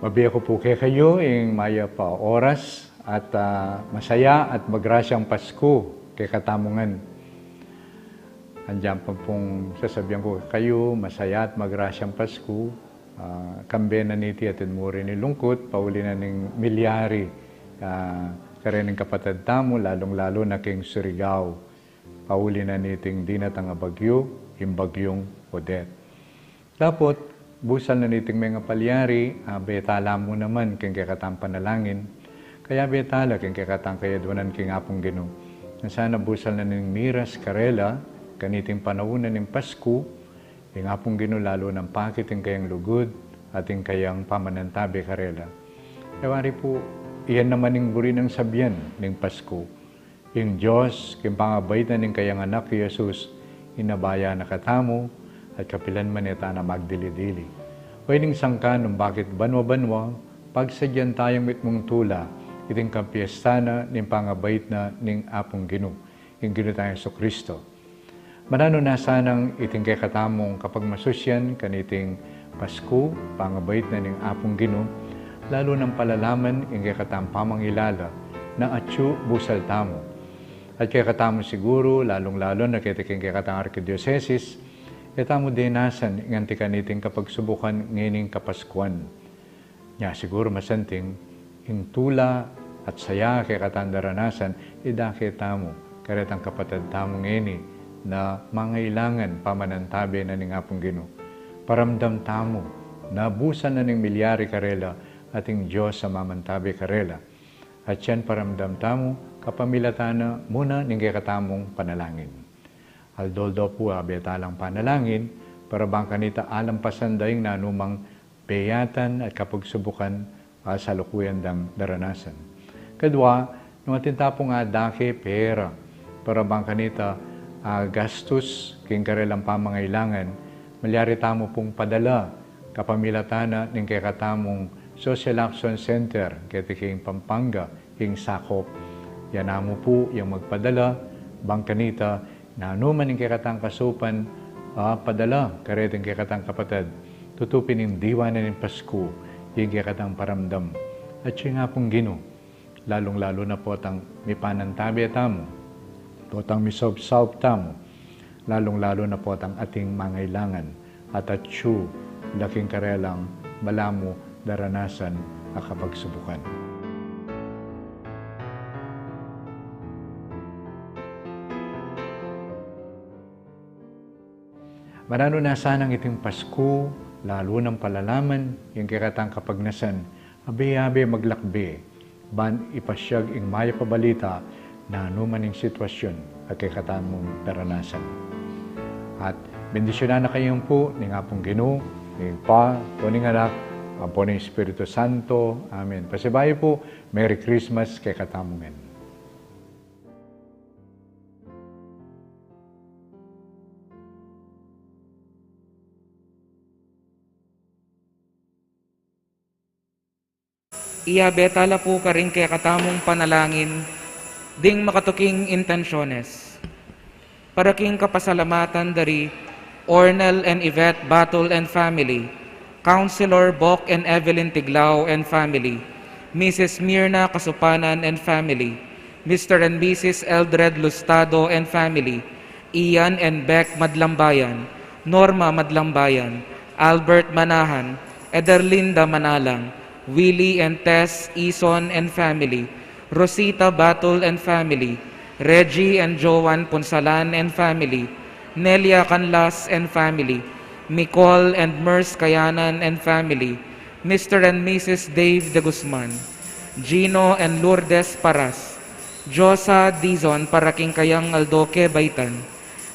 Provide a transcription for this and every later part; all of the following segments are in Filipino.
Mabiya ko po kay kayo ing maya pa oras at masaya at magrasyang Pasko kay katamungan. Andiyan pa pong sasabihan ko kayo, masaya at magrasyang Pasko. Kambe na niti at muri ni lungkot, pauli na ning milyari. Karening kapatid tamo, lalong-lalo na king Surigao. Pauli na niting dinatang bagyo, yung bagyong Odette. Dapat, busal na niting mga palyari, betala mo naman king kakatang panalangin. Kaya betala king kakatang kayadwanan king apong Ginoo. Na sana busal na ning miras karela, kaniting panaunan ng Pasko, ing apong Ginoo lalo ng pakit ing kayang lugod at ing kayang pamanantabi karela. Kawari po, iyan naman ing buri ng sabyan ning Pasko. Ing Diyos, king pangabait na ning kayang anak Jesus, inabaya na katamo, at kapilan man ita na magdili-dili. Pwedeng sangka nung bakit banwa-banwa, pagsadyan tayong mitmong tula, iting kapiesta na ning pangabait na ning apong Ginoo, ing Ginoo tayong Kristo. Manano na sanang iting kay katamong kapag masusyan kaniting Pasko, pangabait na ning apong Ginoo, lalo ng palalaman ing kay katamong pamangilala na atyu busal tamo. At kay katamong siguro, lalong-lalo na kay katamong Arkidiocese, mo dinasan nganti kaniting kapag subukan ngining kapaskuan. Nya siguro masanting, ing tula at saya kay katandaranasan, idake tamo, karetang kapatid tamo ngini, na mangailangan pamanantabi na ning apong Ginoo. Paramdam tamo, na busan na ning milyari karela, ating Diyos sa mamantabi karela. At yan paramdam tamo, kapamilatana muna ning kay katamong panalangin. Aldoldo po betalang panalangin, para bang kanita alampasan daing na anumang beyatan at kapagsubukan sa lukuyan dang daranasan. Kadwa, nung atintapong dake pera, para bang kanita gastos king karelang pamangailangan, malyari tamo pong padala, kapamilatana ning kay katamong Social Action Center, king Pampanga, king sakop. Yan mo po yung magpadala, bang kanita, na anuman yung kikatang kasupan, padala, kareteng kikatang kapatid, tutupin yung diwanan ng Pasko, yung kikatang paramdam. At yung nga pong Ginoo, lalong-lalo na po tang mipanantabi tamo, po tang misob-saub tamo, lalong-lalo na po tang ating mangailangan, at atyu, laking karelang, balamo, daranasan, akapagsubukan. Manano na sanang iting Pasko, lalo ng palalaman, yung kikatang kapagnasan, abi-abi maglakbi, ban ipasyag ing maya pabalita na anuman ing sitwasyon at kikatang mong daranasan. At bendisyonan na kayong po, ning apong Ginoo, ning Pa, po ning anak, ang po ning Espiritu Santo. Amen. Pasibayo po, Merry Christmas kay katamungan. Iya betala po ka rin kaya katamong panalangin, ding makatuking intensyones. Para king kapasalamatan dari Ornel and Yvette Battle and family, Counselor Bok and Evelyn Tiglao and family, Mrs. Mirna Kasupanan and family, Mr. and Mrs. Eldred Lustado and family, Ian and Beck Madlambayan, Norma Madlambayan, Albert Manahan, Ederlinda Manalang, Willie and Tess Ison and family, Rosita Battle and family, Reggie and Joan Ponsalan and family, Nelia Canlas and family, Nicole and Merce Kayanan and family, Mr. and Mrs. Dave de Guzman, Gino and Lourdes Paras, Josa Dizon Paraking Kayang Aldoque Baitan,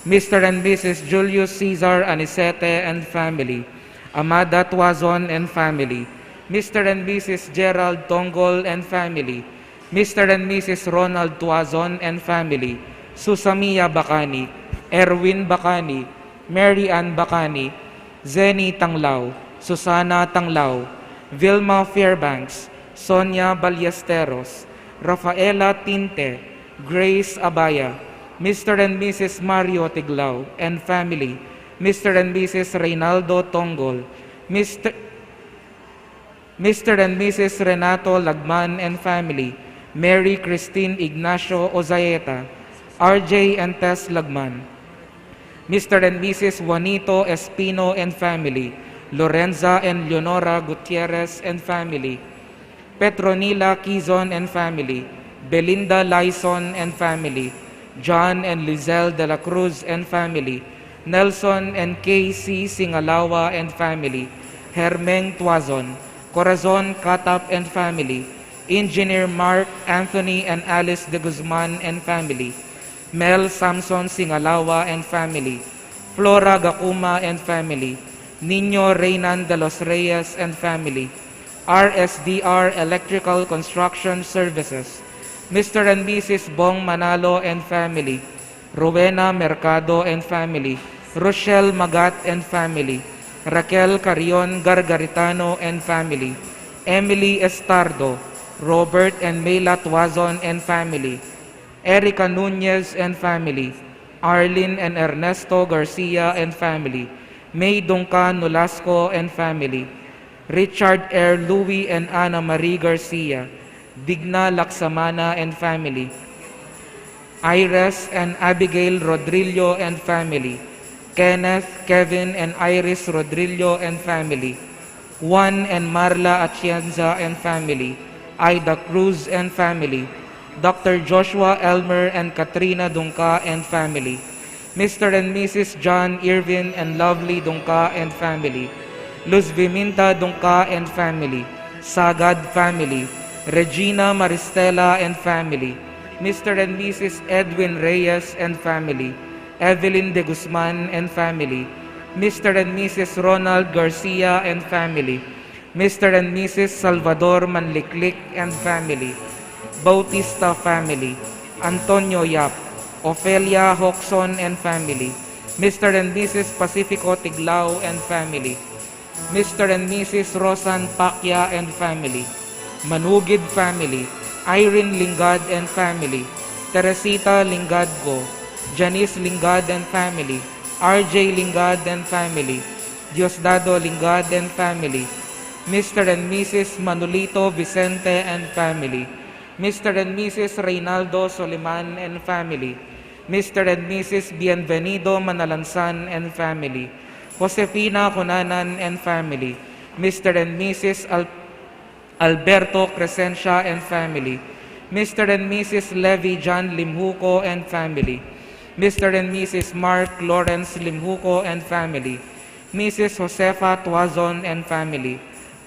Mr. and Mrs. Julius Cesar Anisete and family, Amada Tuazon and family, Mr. and Mrs. Gerald Tongol and family, Mr. and Mrs. Ronald Tuazon and family, Susamia Bacani, Erwin Bacani, Mary Ann Bacani, Zenny Tanglao, Susana Tanglao, Vilma Fairbanks, Sonia Ballesteros, Rafaela Tinte, Grace Abaya, Mr. and Mrs. Mario Tiglao and family, Mr. and Mrs. Reynaldo Tongol, Mr. and Mrs. Renato Lagman and family, Mary Christine Ignacio Ozaeta, RJ and Tess Lagman, Mr. and Mrs. Juanito Espino and family, Lorenza and Leonora Gutierrez and family, Petronila Quizon and family, Belinda Lyson and family, John and Lizelle de la Cruz and family, Nelson and Casey Singalawa and family, Hermeng Tuazon, Corazon Katap and family, Engineer Mark Anthony and Alice de Guzman and family, Mel Samson Singalawa and family, Flora Gakuma and family, Nino Reynan de los Reyes and family, RSDR Electrical Construction Services, Mr. and Mrs. Bong Manalo and family, Rowena Mercado and family, Rochelle Magat and family, Raquel Carion Gargaritano and family, Emily Estardo, Robert and Mela Tuazon and family, Erica Nunez and family, Arlene and Ernesto Garcia and family, May Duncan Nolasco and family, Richard R. Louie and Ana Marie Garcia, Digna Laksamana and family, Iris and Abigail Rodrillo and family, Kenneth, Kevin, and Iris Rodrillo and family, Juan and Marla Atienza and family, Ida Cruz and family, Dr. Joshua Elmer and Katrina Dunca and family, Mr. and Mrs. John Irvin and Lovely Dunca and family, Luz Viminta Dunca and family, Sagad family, Regina Maristela and family, Mr. and Mrs. Edwin Reyes and family, Evelyn de Guzman and family, Mr. and Mrs. Ronald Garcia and family, Mr. and Mrs. Salvador Manliklik and family, Bautista family, Antonio Yap, Ofelia Hoxon and family, Mr. and Mrs. Pacifico Tiglao and family, Mr. and Mrs. Rosan Pacquiao and family, Manugid family, Irene Lingad and family, Teresita Lingadgo, Janice Lingad and family, RJ Lingad and family, Diosdado Lingad and family, Mr. and Mrs. Manolito Vicente and family, Mr. and Mrs. Reynaldo Soliman and family, Mr. and Mrs. Bienvenido Manalansan and family, Josefina Cunanan and family, Mr. and Mrs. Alberto Crescencia and family, Mr. and Mrs. Levi John Limhuco and family, Mr. and Mrs. Mark Lawrence Limhuco and family, Mrs. Josefa Tuazon and family,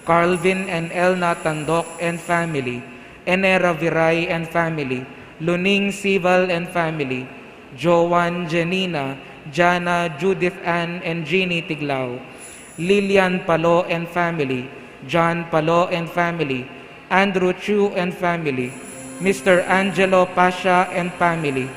Carlvin and Elna Tandok and family, Enera Viray and family, Luning Sival and family, Joan Janina, Jana, Judith Ann, and Jeannie Tiglao, Lilian Palo and family, John Palo and family, Andrew Chu and family, Mr. Angelo Pasha and family,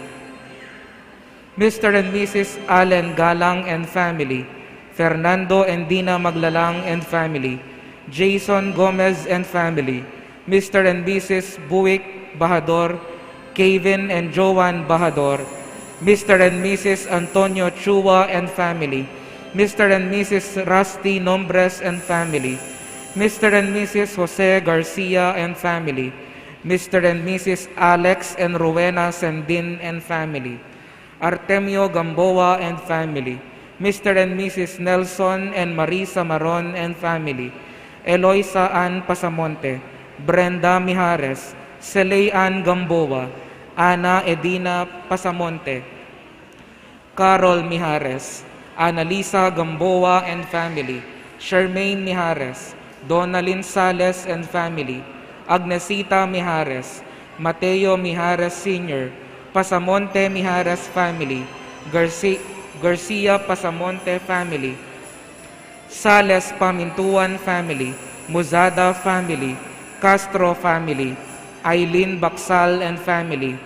Mr. and Mrs. Allen Galang and family, Fernando and Dina Maglalang and family, Jason Gomez and family, Mr. and Mrs. Buick Bahador, Kevin and Joan Bahador, Mr. and Mrs. Antonio Chua and family, Mr. and Mrs. Rusty Nombres and family, Mr. and Mrs. Jose Garcia and family, Mr. and Mrs. Alex and Rowena Sandin and family, Artemio Gamboa and family, Mr. and Mrs. Nelson and Marisa Maron and family, Eloisa Ann Pasamonte, Brenda Mijares, Celay Ann Gamboa, Ana Edina Pasamonte, Carol Mijares, Annalisa Gamboa and family, Charmaine Mijares, Donalyn Sales and family, Agnesita Mijares, Mateo Mijares Sr., Pasamonte Mijares family, Garcia Pasamonte family, Sales Pamintuan family, Muzada family, Castro family, Eileen Baksal and family,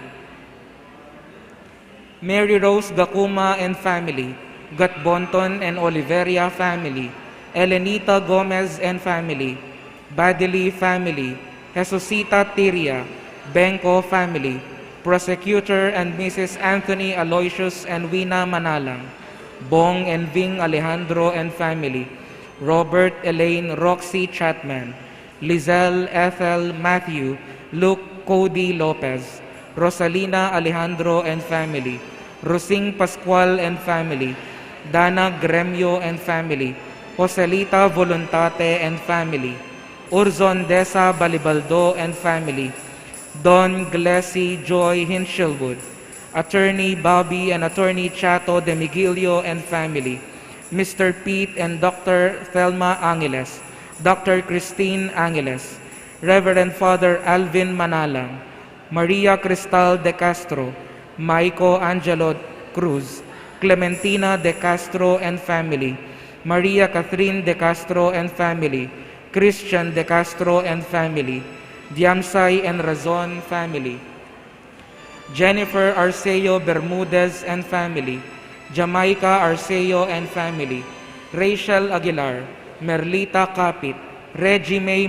Mary Rose Gakuma and family, Gatbonton and Oliveria family, Elenita Gomez and family, Badili family, Jesusita Tiria, Benko family, Prosecutor and Mrs. Anthony Aloysius and Wina Manalang, Bong and Ving Alejandro and family, Robert Elaine Roxy Chatman, Lizelle Ethel Matthew, Luke Cody Lopez, Rosalina Alejandro and family, Rosing Pascual and family, Dana Gremio and family, Joselita Voluntate and family, Urzon Desa Balibaldo and family, Don Glessy Joy Hinchelwood, Attorney Bobby and Attorney Chato de Miguelio and family, Mr. Pete and Dr. Thelma Angeles, Dr. Christine Angeles, Reverend Father Alvin Manalang, Maria Cristal de Castro, Maico Angelo Cruz, Clementina de Castro and family, Maria Catherine de Castro and family, Christian de Castro and family, Diamsay and Razon family, Jennifer Arceo Bermudez and family, Jamaica Arceo and family, Rachel Aguilar, Merlita Capit, Reggie May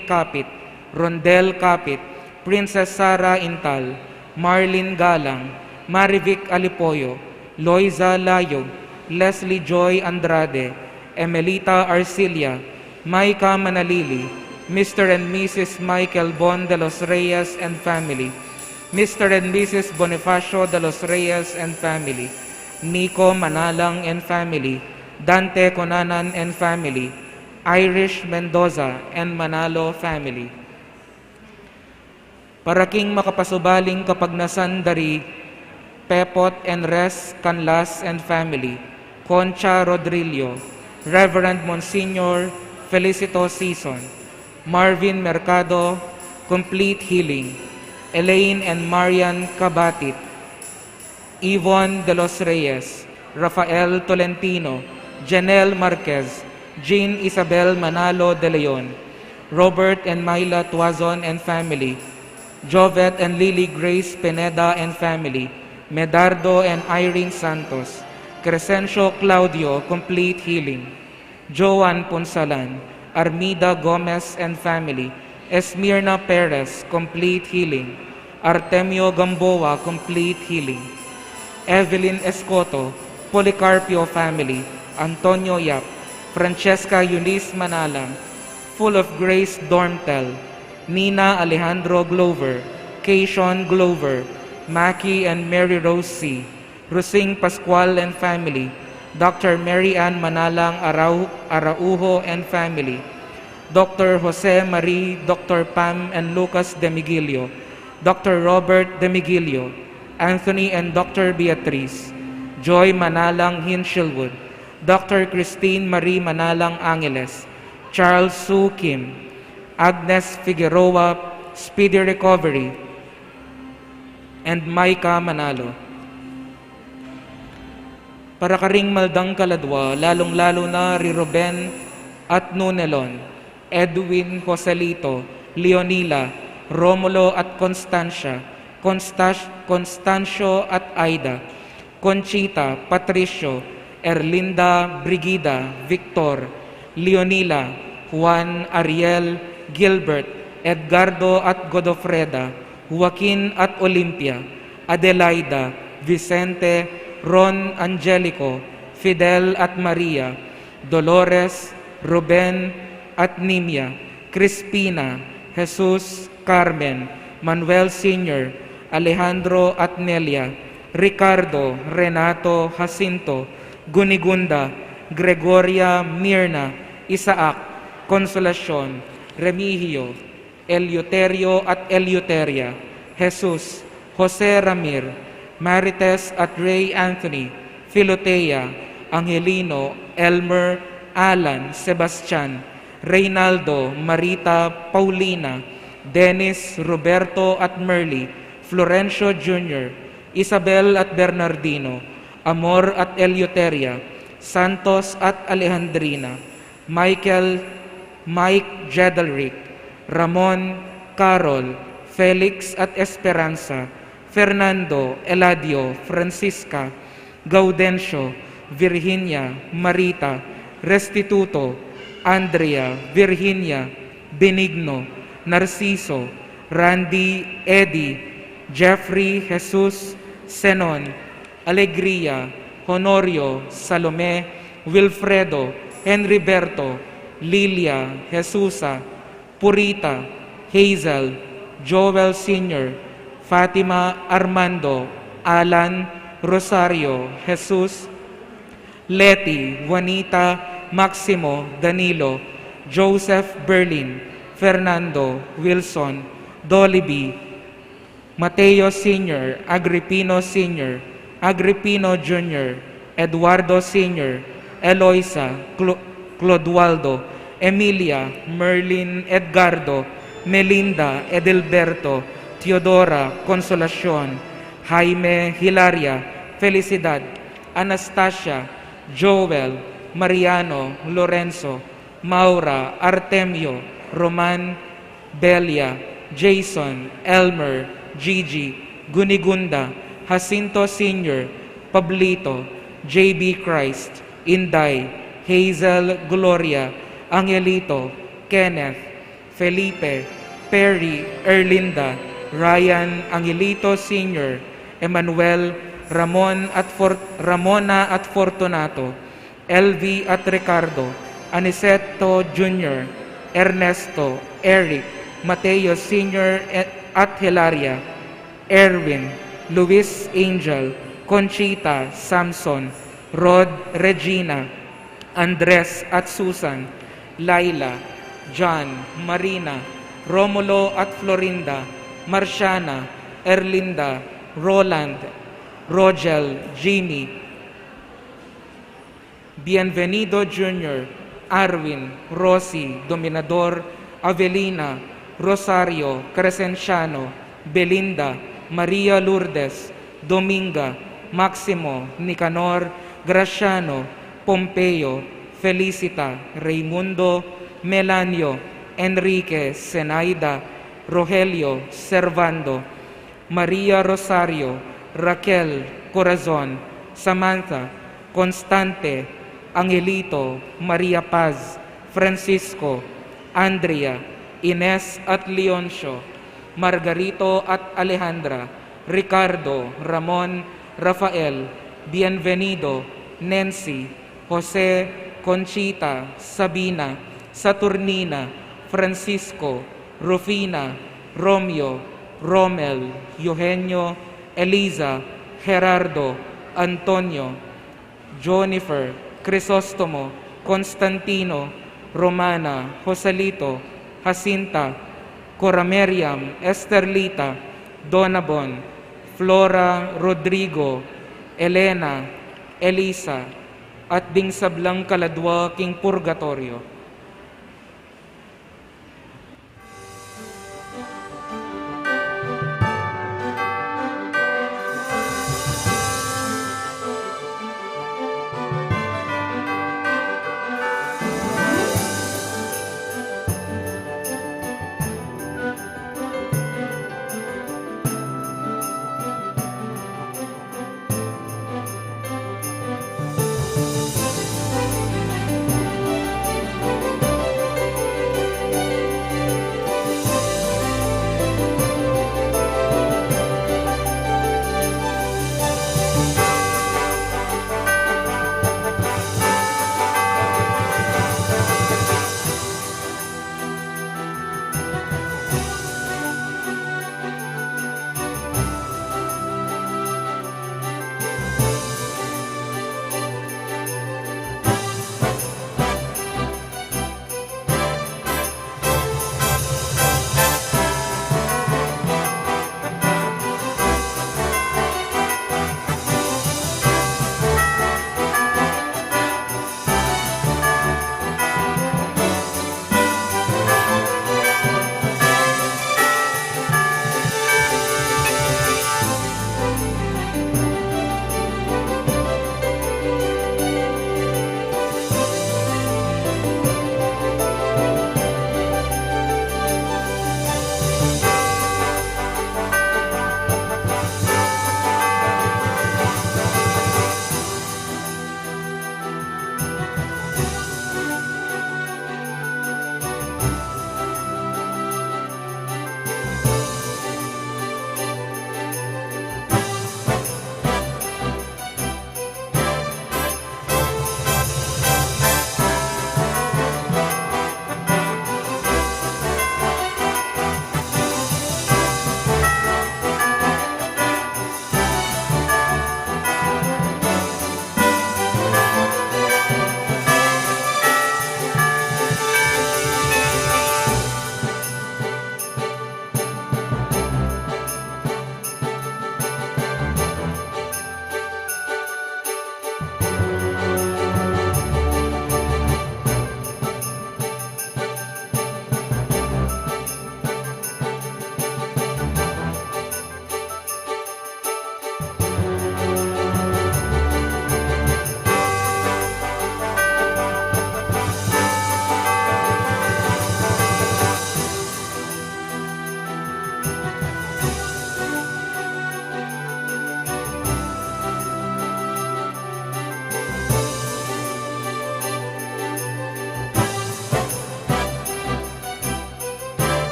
Capit, Rondel Capit, Princess Sara Intal, Marlene Galang, Marivic Alipoyo, Loiza Layog, Leslie Joy Andrade, Emelita Arcilia, Maika Manalili, Mr. and Mrs. Michael Bon de los Reyes and family, Mr. and Mrs. Bonifacio de los Reyes and family, Nico Manalang and family, Dante Conanan and family, Irish Mendoza and Manalo family. Para king makapasubaling kapagnasan dari Pepot and Res Canlas and family, Concha Rodrillo, Reverend Monsignor Felicito Season, Marvin Mercado, Complete Healing, Elaine and Marian Cabatit, Yvonne de los Reyes, Rafael Tolentino, Janelle Marquez, Jean Isabel Manalo de Leon, Robert and Myla Tuazon and family, Jovet and Lily Grace Pineda and family, Medardo and Irene Santos, Crescencio Claudio, Complete Healing, Joan Ponsalan, Armida Gomez and family, Esmirna Perez, Complete Healing, Artemio Gamboa, Complete Healing, Evelyn Escoto, Policarpio family, Antonio Yap, Francesca Eunice Manalang, Full of Grace Dormtel, Nina Alejandro Glover, Keishon Glover, Mackie and Mary Rose C., Rosing Pascual and family, Dr. Mary Ann Manalang Araujo and family, Dr. Jose Marie, Dr. Pam and Lucas de Miguelio, Dr. Robert de Miguelio, Anthony and Dr. Beatriz, Joy Manalang Hinchelwood, Dr. Christine Marie Manalang Angeles, Charles Sue Kim, Agnes Figueroa, Speedy Recovery, and Maika Manalo. Para karing maldang kaladwa, lalong-lalo na Riruben at Nunelon, Edwin Joselito, Leonila, Romulo at Constancia, Constancio at Aida, Conchita, Patricio, Erlinda, Brigida, Victor, Leonila, Juan, Ariel, Gilbert, Edgardo at Godofreda, Joaquin at Olympia, Adelaida, Vicente, Ron Angelico, Fidel at Maria, Dolores, Ruben at Nimia, Crispina, Jesus, Carmen, Manuel Sr., Alejandro at Nelia, Ricardo, Renato, Jacinto, Gunigunda, Gregoria, Mirna, Isaac, Consolacion, Remigio, Eleuterio at Eleuteria, Jesus, Jose Ramir, Marites at Ray Anthony, Philotea, Angelino, Elmer, Alan, Sebastian, Reynaldo, Marita, Paulina, Dennis, Roberto at Merly, Florencio Jr., Isabel at Bernardino, Amor at Eleuteria, Santos at Alejandrina, Mike Jedelric, Ramon, Carol, Felix at Esperanza, Fernando, Eladio, Francisca, Gaudencio, Virginia, Marita, Restituto, Andrea, Virginia, Benigno, Narciso, Randy, Eddie, Jeffrey, Jesus, Senon, Alegria, Honorio, Salome, Wilfredo, Henriberto, Lilia Jesusa, Purita, Hazel, Joel Sr., Fatima Armando, Alan Rosario, Jesus, Leti, Juanita, Maximo, Danilo, Joseph Berlin, Fernando, Wilson, Dolby, Mateo Sr., Agripino Sr., Agripino Jr., Eduardo Sr., Eloisa, Clodoaldo, Emilia, Merlin Edgardo, Melinda, Edelberto, Teodora, Consolacion, Jaime, Hilaria, Felicidad, Anastasia, Joel, Mariano, Lorenzo, Maura, Artemio, Roman, Belia, Jason, Elmer, Gigi, Gunigunda, Jacinto Sr., Pablito, JB Christ, Inday, Hazel Gloria, Angelito, Kenneth, Felipe, Perry, Erlinda, Ryan Angelito Sr., Emmanuel, Ramona at Fortunato, LV at Ricardo, Aniceto Jr., Ernesto, Eric, Mateo Sr. at Hilaria, Erwin, Luis Angel, Conchita, Samson, Rod, Regina, Andres at Susan, Laila, John, Marina, Romulo at Florinda, Marciana, Erlinda, Roland, Rogel, Jimmy, Bienvenido Jr., Arwin, Rossi, Dominador, Avelina, Rosario, Crescenciano, Belinda, Maria Lourdes, Dominga, Maximo, Nicanor, Graciano, Pompeo, Felicita, Raimundo, Melanio, Enrique, Zenaida, Rogelio, Servando, Maria Rosario, Raquel, Corazon, Samantha, Constante, Angelito, Maria Paz, Francisco, Andrea, Ines at Leoncio, Margarito at Alejandra, Ricardo, Ramon, Rafael, Bienvenido, Nancy, Jose, Conchita, Sabina, Saturnina, Francisco, Rufina, Romeo, Romel, Eugenio, Eliza, Gerardo, Antonio, Jonifer, Crisostomo, Constantino, Romana, Joselito, Jacinta, Corameriam, Esterlita, Donabon, Flora, Rodrigo, Elena, Elisa, at ding sablang kaladwa king purgatorio.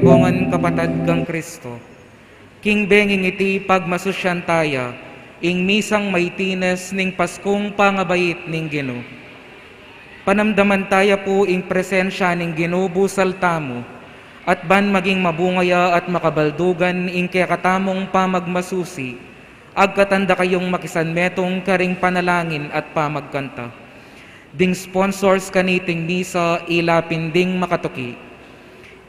Bongan kapatad kang Kristo, king benging iti pagmasusyan taya, ing misang maitines ning Paskong pangabayit ning Gino. Panamdaman taya po ing presensya ning Gino busal tamo, at ban maging mabungaya at makabaldugan ing kakatamong pamagmasusi, agkatanda kayong makisanmetong karing panalangin at pamagkanta. Ding sponsors kaniting misa ilapin ding makatuki.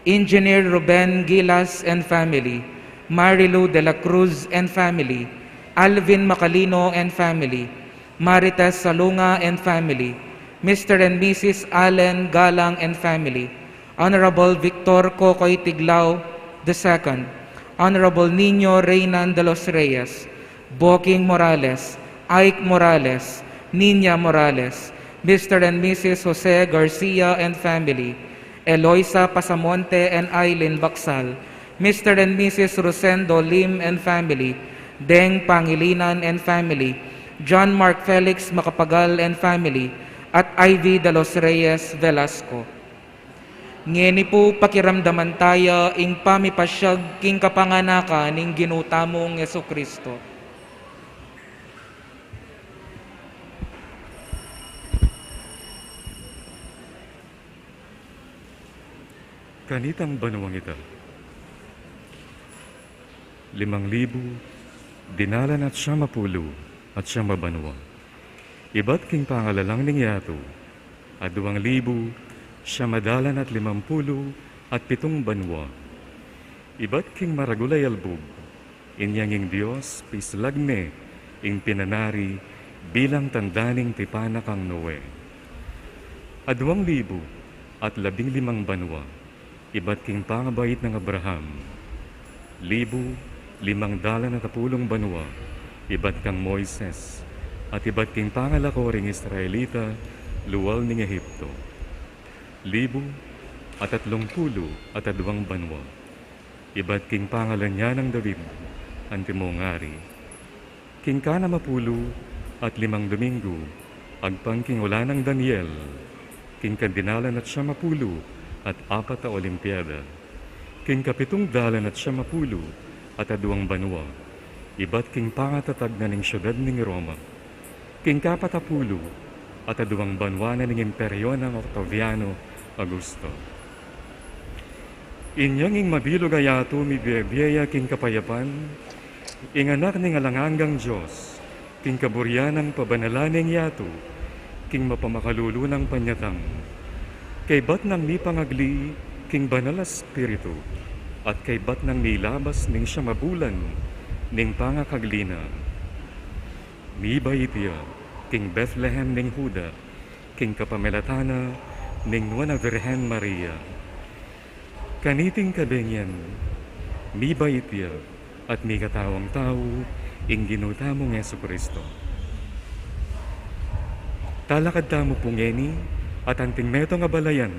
Engineer Ruben Gilas and family, Marilu de la Cruz and family, Alvin Macalino and family, Marites Salunga and family, Mr. and Mrs. Allen Galang and family, Honorable Victor Cocoy Tiglao II, Honorable Nino Reynan de los Reyes, Boking Morales, Ike Morales, Nina Morales, Mr. and Mrs. Jose Garcia and family, Eloisa Pasamonte and Aileen Baksal, Mr. and Mrs. Rosendo Lim and family, Deng Pangilinan and family, John Mark Felix Macapagal and family, at Ivy de los Reyes Velasco. Ngeni po pakiramdaman tayo ing pamipasyag king kapanganaka ning ginutamong Yesu Kristo. Kanitang banawang ita, 5,000 dinalan at 50 at 50 banwa. Iba't king pangalalang ningyato, at 2,000 madalan at 50 at 7 banwa. Iba't king maragulay albog, inyanging Diyos pislagne ing pinanari bilang tandaning tipana kang Noe. At 2,000 at 15 banwa. Iba't king pangabait ng Abraham, 1,510 banwa, iba't kang Moises, at iba't king pangalakoring Israelita, luwal ning Ehipto, 1,030 at 2 banwa, iba't king pangalan niya ng David, antimong ari, king kana 10 at 5 Domingo, agpang king wala ng Daniel, king kardinalan at 50 at 4 a Olimpiada. King kapitong dalan at 50 at 2 banwa. Iba't king pangatatag na ning syudad ning Roma. King 40 at 2 banwa na ning imperyo ng Octaviano Augusto. Inyang ing mabilog ayato mi biyaya king kapayapan, ing anak ning alanganggang Diyos, king kaburyan ng pabanalaneng yato, king mapamakalulu ng panyatang, kay bat nang mi pangagli, king banal na spiritu, at kay bat nang nilabas ning siya mabulan, ning pangakaglina. Mi baitya, king Bethlehem ning Huda, king kapamelatana, ning Nuana Virgen Maria. Kaniting kabengyan, mi baitya, at mi katawang tao, ing ginutamong Yesu Kristo. Talakad tamo pungeni, at anting meto nga balayan,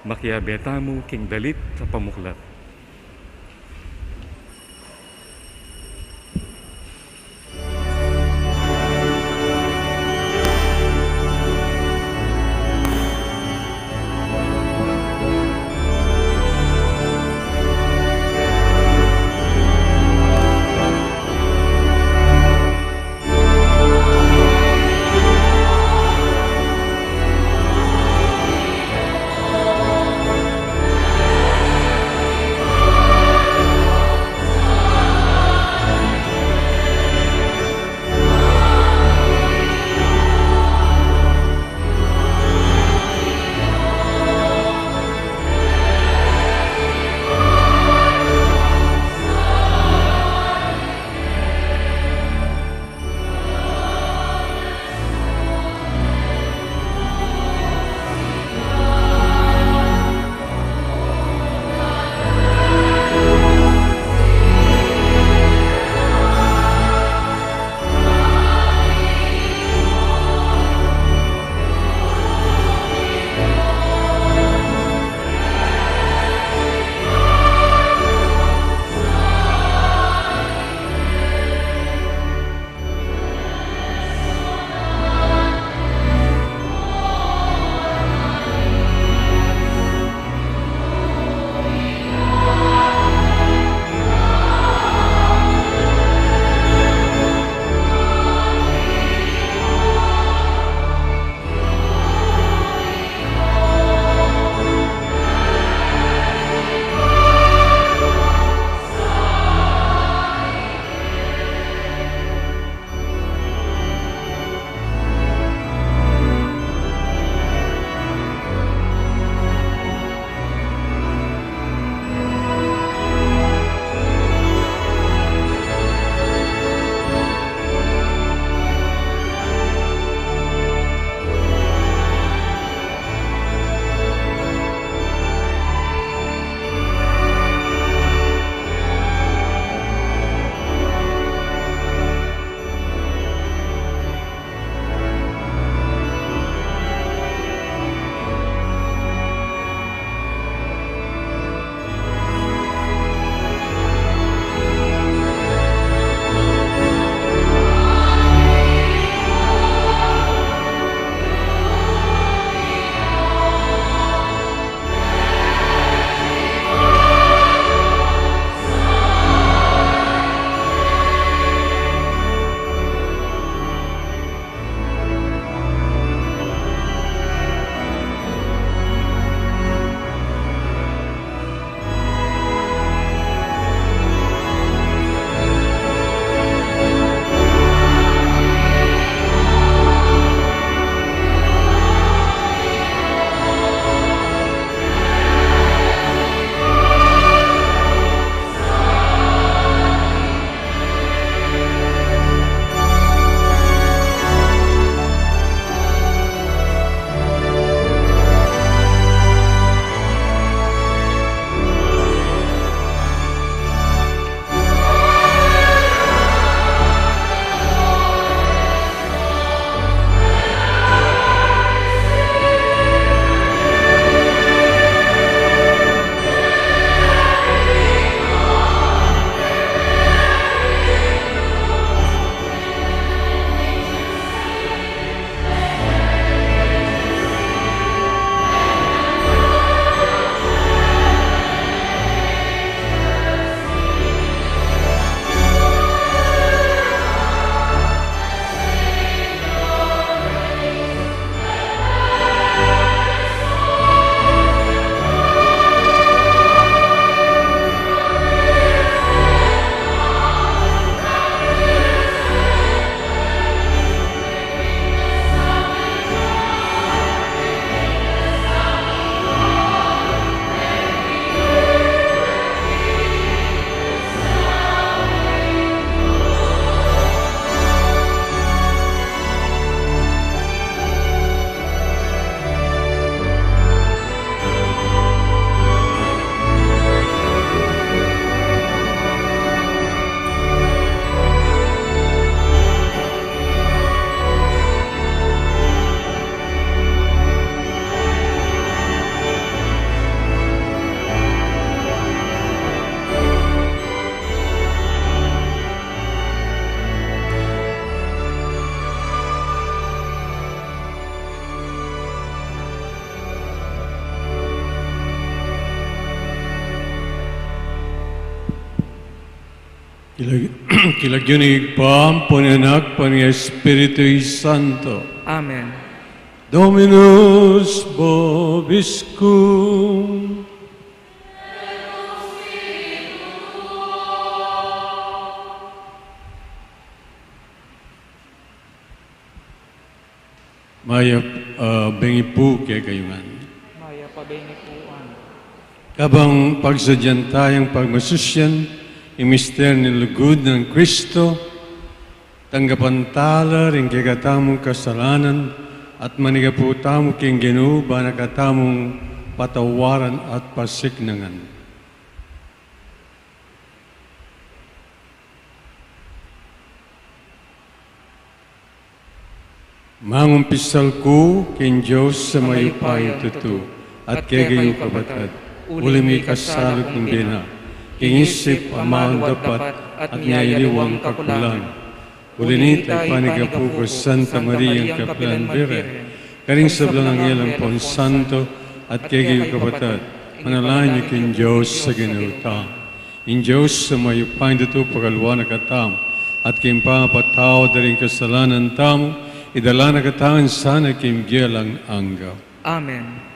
makiabeta mo king dalit sa pamuklat. Kilagyonig pa, Pananak, Pani Espiritu Santo. Amen. Dominus vobiscum. Maya bengi po kay kayungan. Maya pabenikuan. Kabang pagsadyantayang pagmasusyan, imister ni lugod ng Kristo, tanggapan tala rin kay katamong kasalanan at manigaputamo king ginuba na katamong patawaran at pasignangan. Mangumpisal ko king Diyos sa mayupayang tutu at kay gayo kabatad, uli may kasalot ng bina, king isip amaang dapat at niyayaliwang kakulang. Uli nita panigapugos Santa Maria ang Kapilan Bire, karing sablang ang ilang pon santo at kay gayo kabatad, manalain niyo king Diyos sa ginuta. In Diyos sa mayupayang tutu pagalwa na katam, at king pangapataw daring kasalanan tamo, idala na katangan sana kim giyalang anggaw. Amen.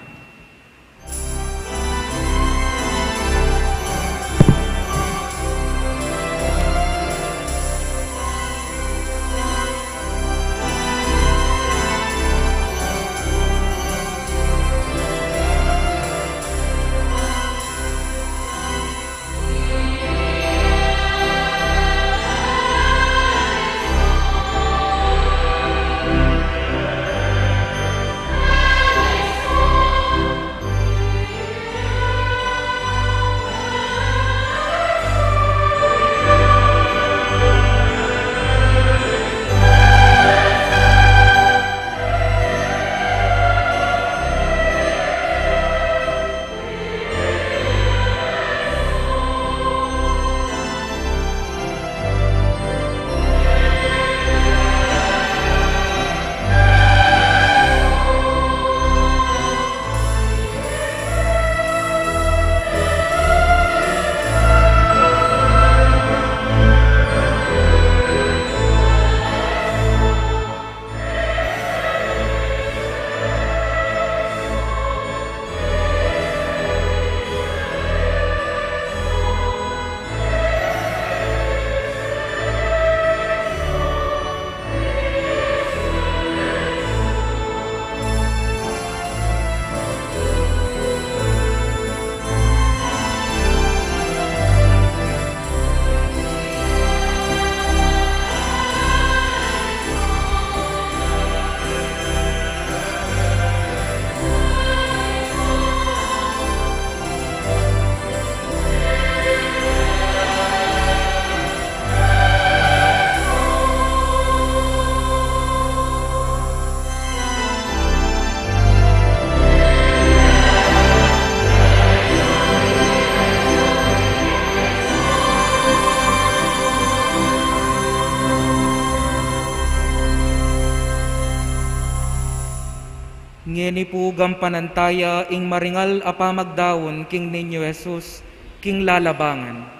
Ngeni po gampanantaya ing maringal apamagdawon king ninyo Jesus, king lalabangan.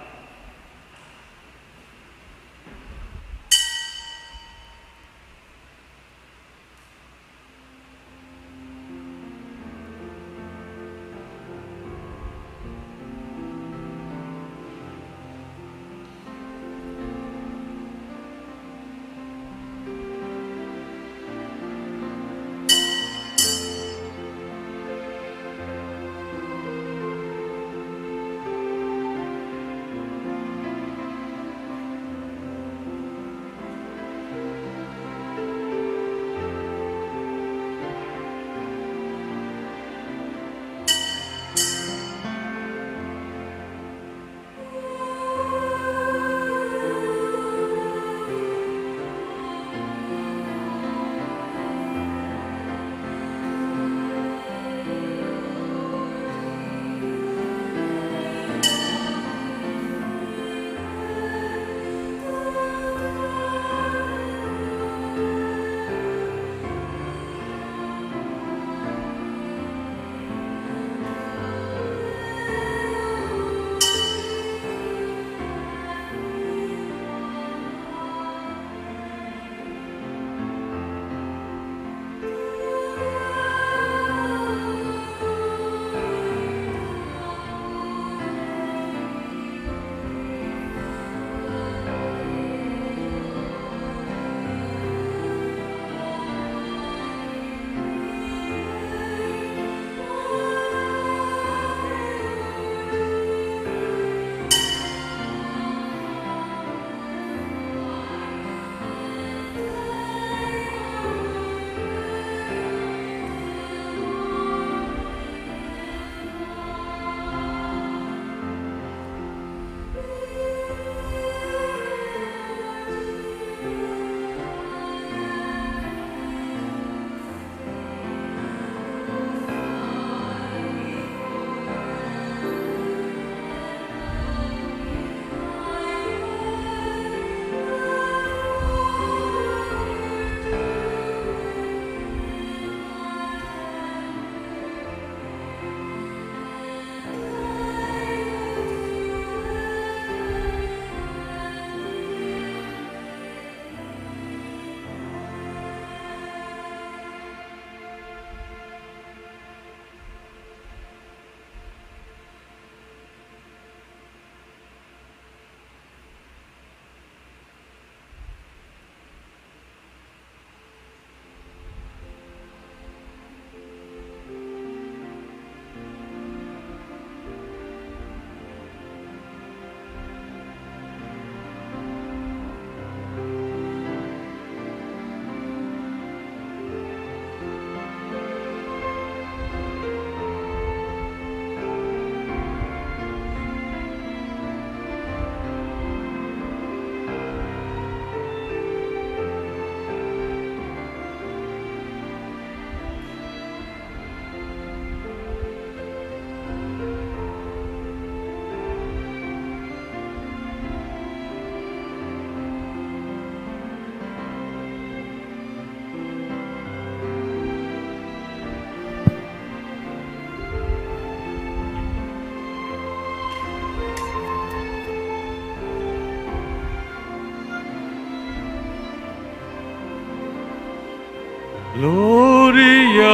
Gloria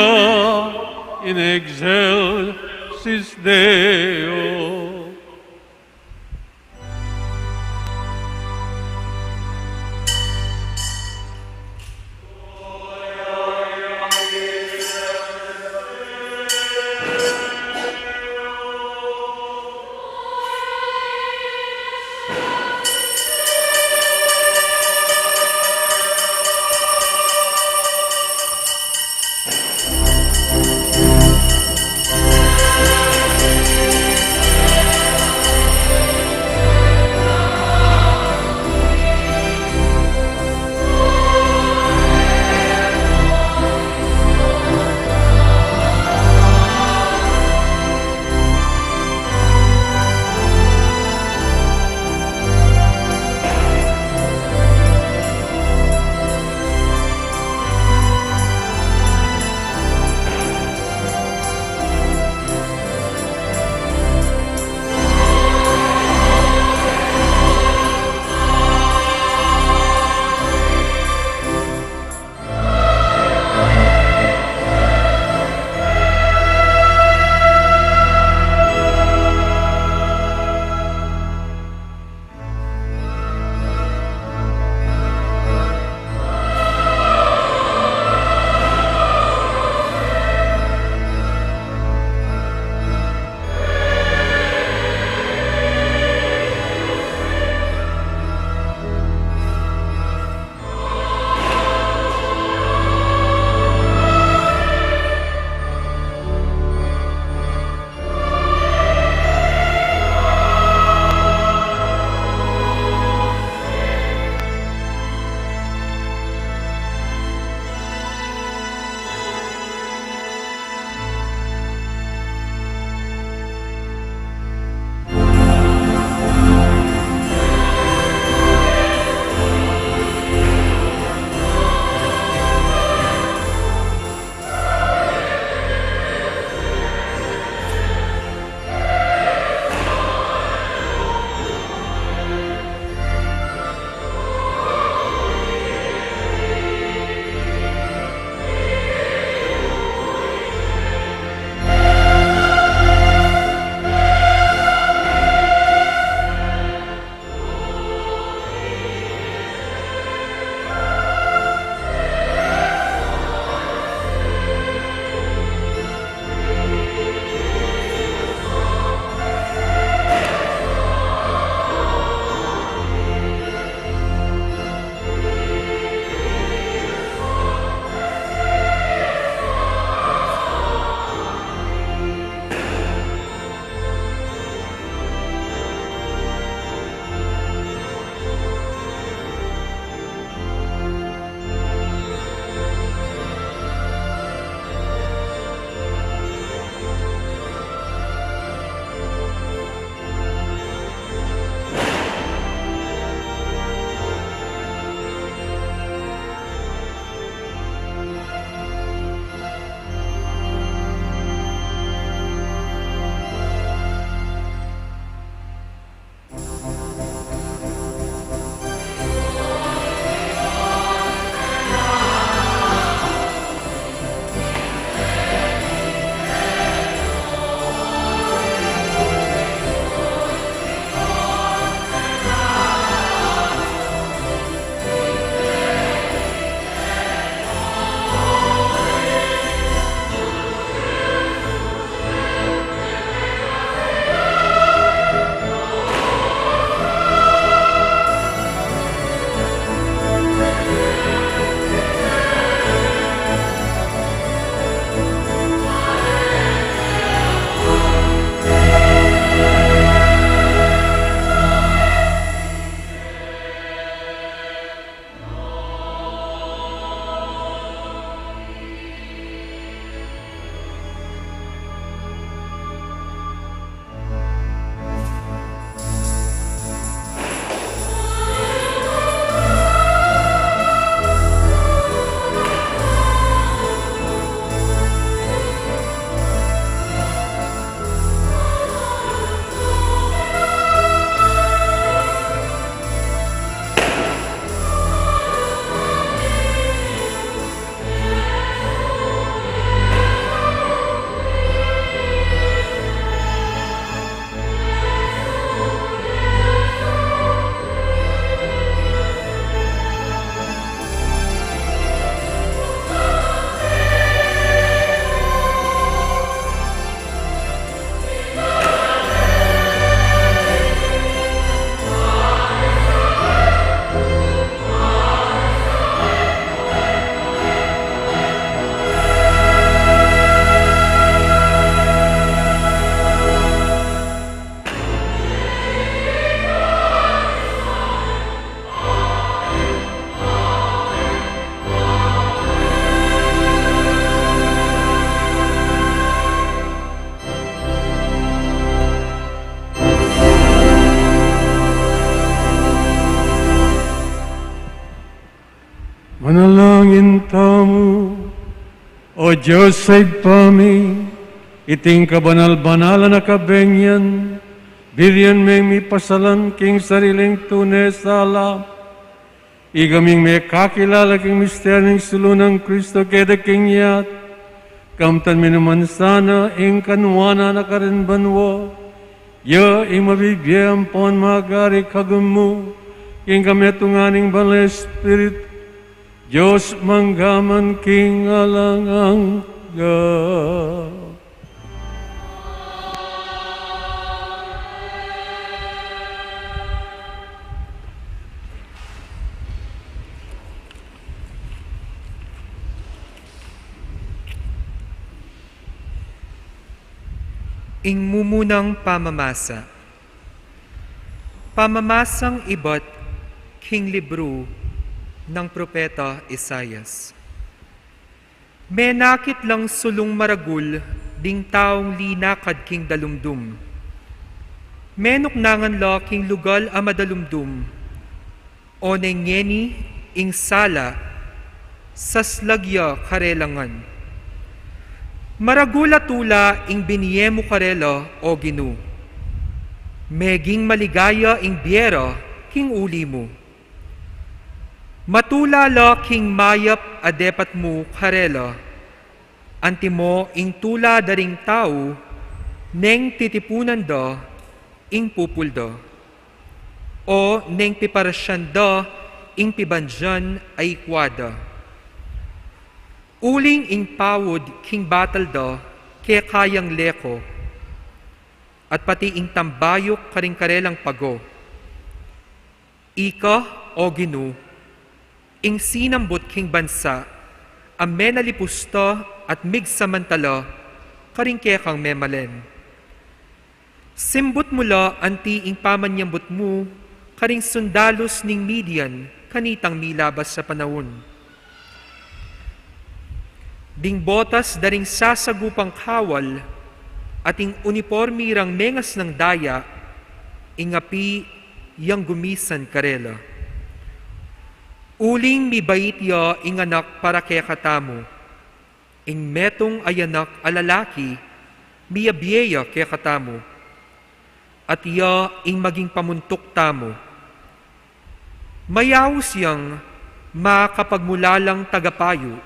in excelsis Deo. Manalangin tamo, O Diyos ay pami, iting kabanal-banala na kabengyan, biriyan may pasalan king sariling tunay sala, igaming may kakilala king misteryo ng sulunang Kristo keda king yat, kamtan minuman sana ing kanwana na karinbanwo, ya ing mabibiyang pon magari kagamu, king kametunganing balay Spirit, Diyos manggaman king alangang Ingmumunang pamamasa. Pamamasang iba't king libro ng Propeta Isayas. Menakit lang sulong maragul, ding taong linakad king dalumdum. Menuknangan la king lugal a madalumdum, o nengeni ing sala, saslagya karelangan. Maragula tula ing biniyemo karela o ginu. Meging maligaya ing biera king uli mo. Matulala king mayap adepat mo karela. Antimo ing tula daring tao, neng titipunan da ing pupulda. O neng piparasyan da ing pibandyan ay kwada. Uling ing pawod king batal da kaya kayang leko, at pati ing tambayok karing karelang pago. Ika o ginu, ing sinambot king bansa, amen nalipusta at migsamantala, karing kaya kang memalen. Simbot mula anti ing pamanyambot mo, karing sundalos ning Midian, kanitang milabas sa panahon. Ding botas daring sasagupang kawal, ating uniformirang mengas ng daya, ingapi yang gumisan karela. Uling mibait ya ing anak para kaya katamo, ing metong ayanak alalaki, miyabiyeya kaya katamo, at iya ing maging pamuntok tamo. Mayawos yang makapagmulalang tagapayo,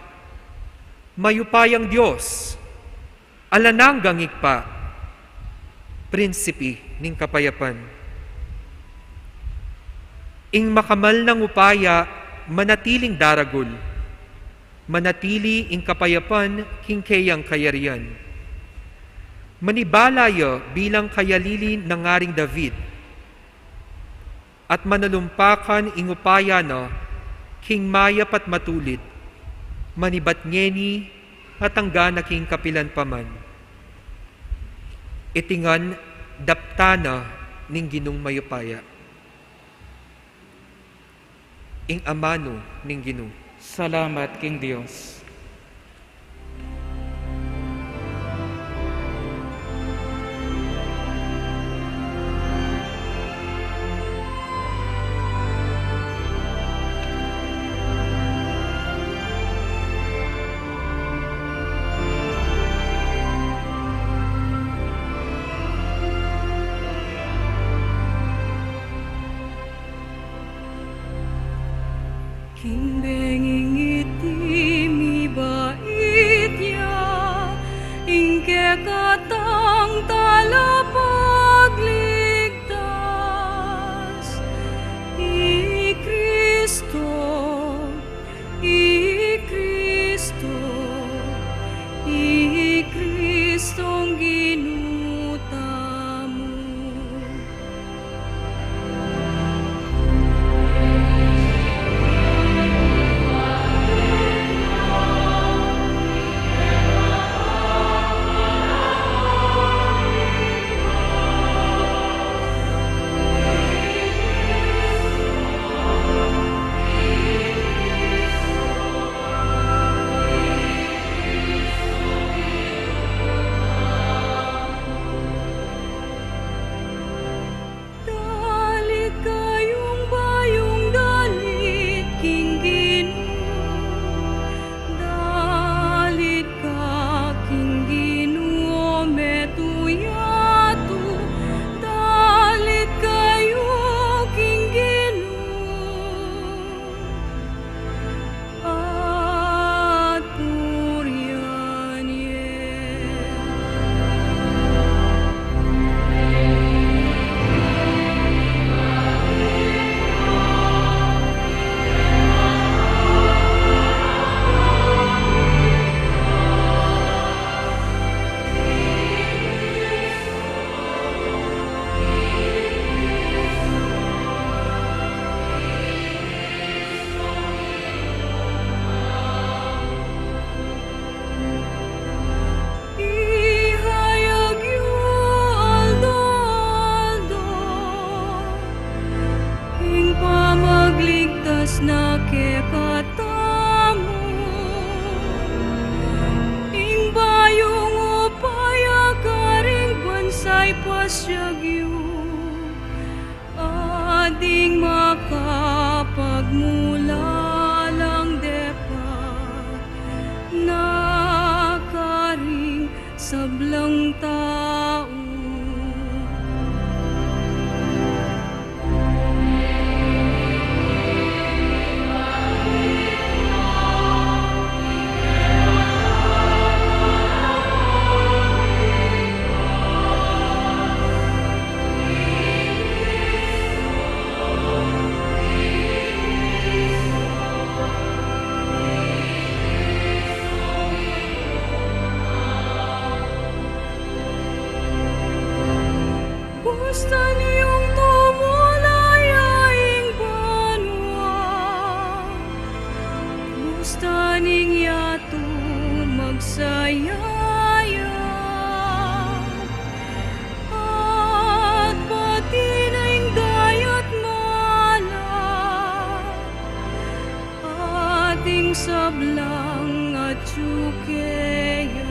mayupayang Diyos, alananggang ikpa, prinsipi ning kapayapan. Ing makamal ng upaya, manatiling daragol, manatili ing kapayapan king kayang kayarian. Manibalaya bilang kayalili ng ngaring David, at manalumpakan ing upaya na king mayap at matulid, manibat ngeni at hanggang king kapilan paman. Itingan daptana ning ginung mayupaya. Ing amano ning ginu. Salamat, King Diyos. King benging itim pasyagyo, ading makapagmula lang depat, nakaring sablang tao. Gusto niyong tumulay aing banwa, gusto ning yato magsayaya, at pati naing dayat mala, ating sablang at tsukeya.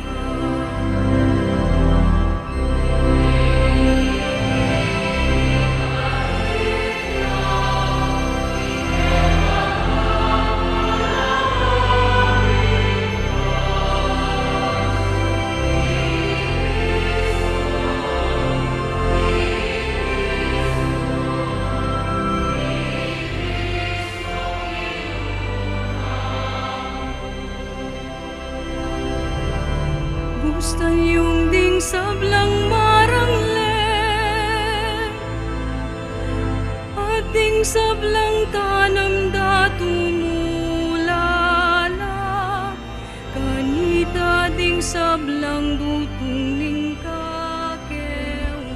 Gusto niyong ding sablang maranglen, at ding sablang tanam datumulala, kanita ding sablang dutong ning kakewan,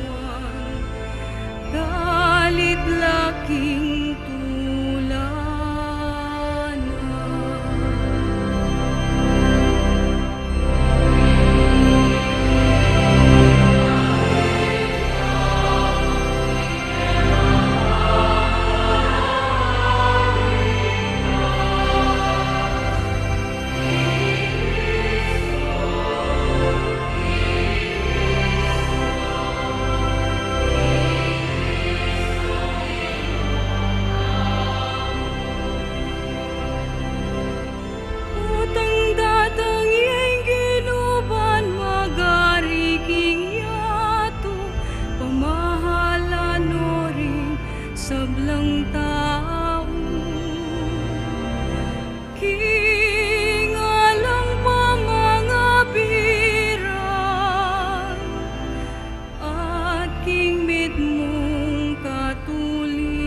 dalit laking tulana. Utang datang iyang ginuban, magariking yato, pamahalan no rin sablang tao. Kingalang pamangabiran, at kingmit mong katuliran.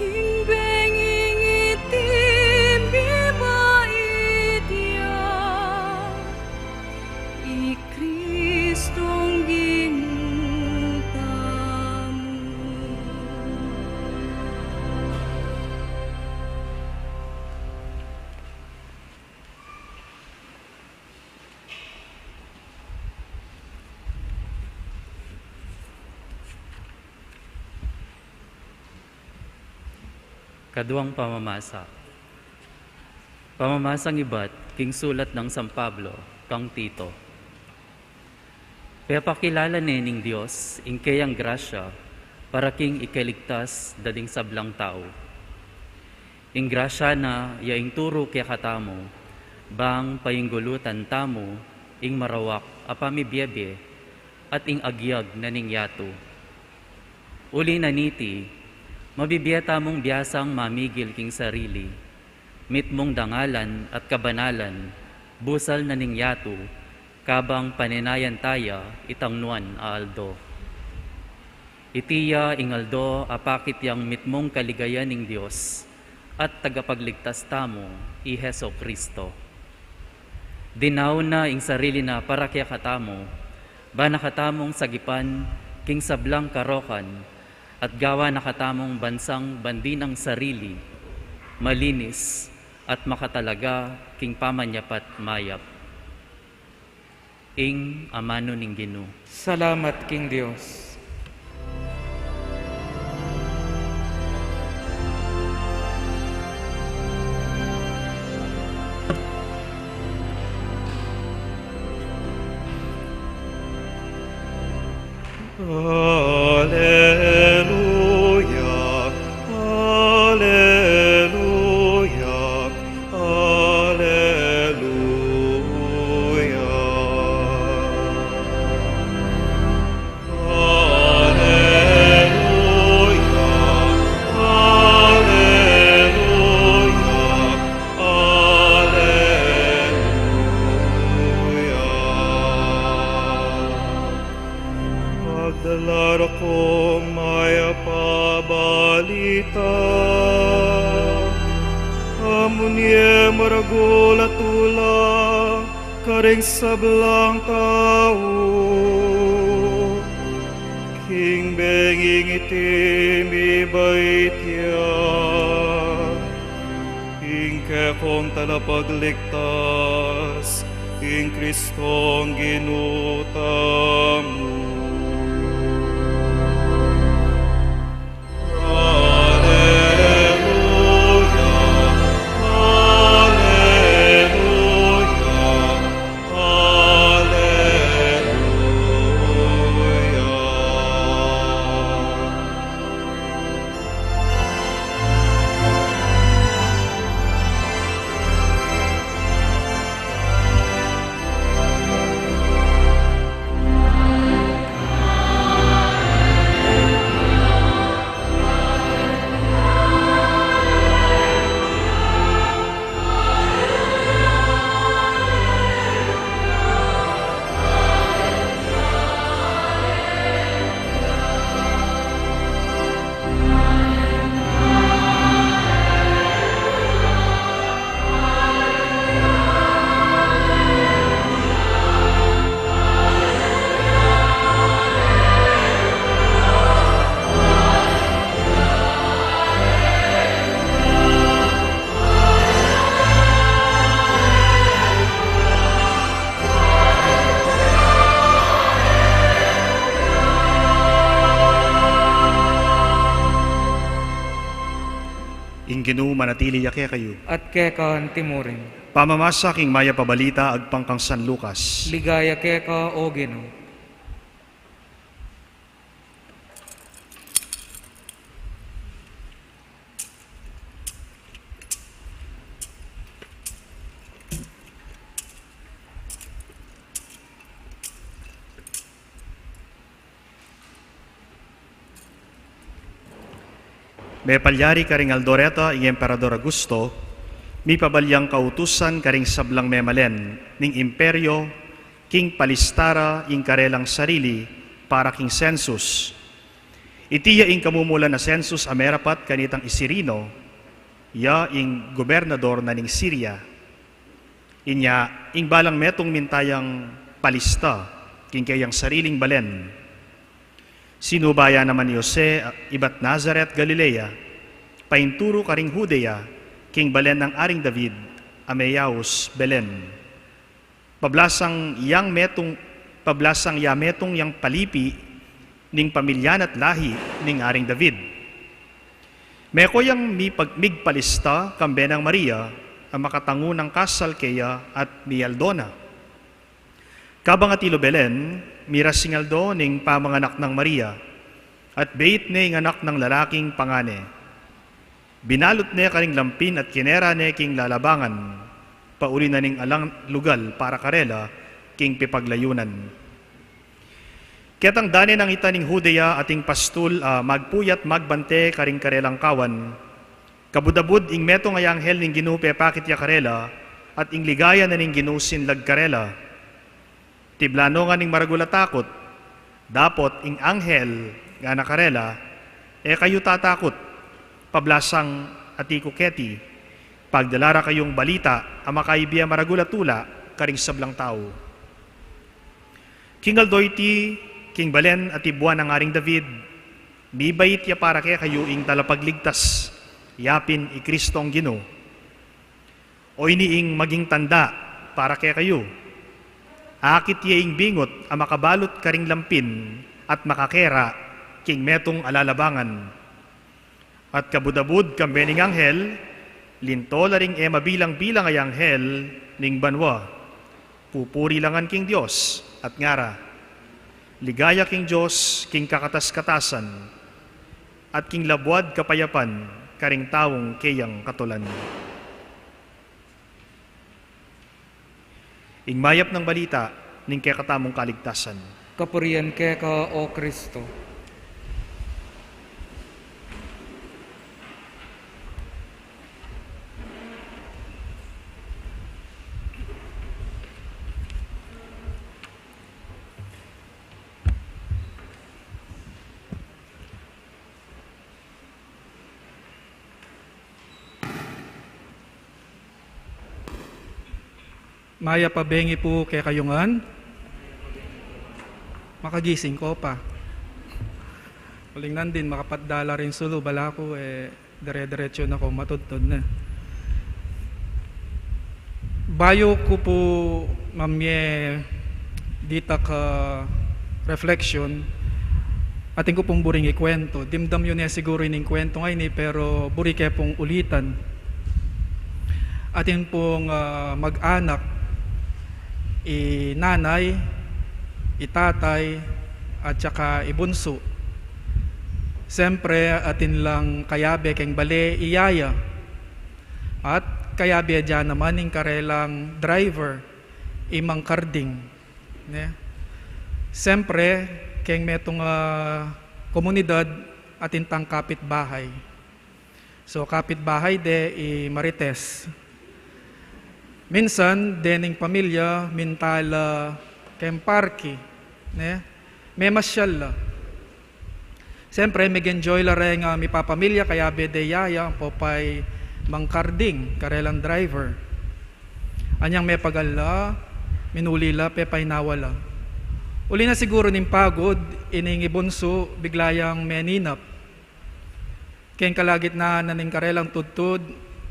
King benging itim bibait yan, i Kristong ginuta mo. Kaduang pamamasa. Pamamasang iba't king sulat ng San Pablo kang Tito. Kaya pakilala ning Dios ing kayang grasya para king ikaligtas dading sablang tao. Ing grasya na yaing turo kaya katamo, bang painggulutan tamo ing marawak apami biyebe at ing agyag na ning yato. Uli na niti, mabibiyata mong biyasang mamigil king sarili, mit mong dangalan at kabanalan, busal na ning yato, kabang paninayan taya itangnuan aldo. Itiya ingaldo apakit yang mit mong kaligayan ning Dios at tagapagligtas tamo i Heso Kristo. Dinaw na ing sarili na para kaya katamo, ba nakatamong sagipan, king sablang karokan, at gawa nakatamong bansang bandinang sarili, malinis, at makatalaga, king pamanyapat mayap. Ing amano ning Ginoo. Salamat, King Dios. Alleluia, alleluia, alleluia. Magdala ko maya pabalita, amunye maragulatula, karing sablang tao. King benging itim ibaitya, ing kekong talapagligtas, ing Kristong ginutamu. Ing Ginoo manatili yake kayo. At kekan timuring. Pamamasa king maya pabalita agpangkang San Lucas. Ligaya keka o Ginoo. May palyari karing Aldoreta ing Emperador Augusto, mi pabalyang kautusan karing sablang memalen ning imperyo, king palistara ing karelang sarili para king census. Itiya ing kamumulan na census amerapat kanitang Isirino, ya ing gobernador na ning Syria. Inya ing balang metong mintayang palista, king kayang sariling balen. Sinubaya naman ni Jose, ibat Nazaret, Galilea, painturo karing Judea, king balen ng aring David, Ameyaus, Belen. Pablasang yametong yang palipi, ning pamilyan at lahi, ning aring David. Meko yang migpalista, kambe ng Maria, ang makatango ng kasal kaya at mialdona. Kabangatilo Belen, mirasingaldo ning pamanganak ng Maria, at bait ne ing anak ng lalaking pangane. Binalot ne karing lampin at kinera ne king lalabangan, pauli na ning alang lugal para karela, king pipaglayunan. Ketang dane ng ita ning Judea ating pastul magpuyat magbante karing karelang kawan, kabudabud ing metong ay anghel ning Ginoo pepakit ya karela, at ing ligaya na ning Ginoo sinlag karela. Tiblano nga ning maragulatakot, dapot ing anghel nga nakarela, kayo tatakot, pablasang ati kuketi, pagdalara kayong balita, ang makaibiya maragulatula, karing sablang tao. King Aldoyti, King Balen at ibuan ng aring David, mibait ya para kaya kayo ing talapagligtas, yapin i Kristong Ginoo. O iniing maging tanda para kaya kayo. Akit yaing bingot a makabalot karing lampin at makakera king metong alalabangan. At kabudabud kambening anghel, linto laring e mabilang-bilang ay anghel ning banwa. Pupuri langan king Dios at ngara. Ligaya king Dios king kakatas-katasan at king labwad kapayapan karing taong kayang katulan. Ingmayap ng balita ning kakatamong kaligtasan. Kapurian ke ka, O Kristo. Maya pabengi po kay kayungan. Makagising ko pa. Ulingnan din, makapatdala rin sulo. Bala ko, dire-diretso na ko, matudtod na. Bayo ko po, mamye, dita ka reflection, ating ko pong buring ikwento. Dimdam yun siguro yung kwento ngayon pero buri kaya pong ulitan. Atin pong mag-anak, nanay, itatay, at saka ibunso. Siyempre, atin lang kayabe keng bale iyaya. At kayabe dyan naman yung karelang driver, imang karding. Siyempre, keng metong komunidad atin tang kapitbahay. So, kapitbahay de Marites. Minsan, dening pamilya, mintala, kemparki, may masyal la. Siyempre, mag-enjoy la rin nga mi papamilya, kaya bede yaya, popay mangkarding, karelang driver. Anyang may pagala, minulila, pepay nawala. Uli na siguro ning pagod, ining ibunso, biglayang meninap. Kaya kalagit na naning karelang tudtud,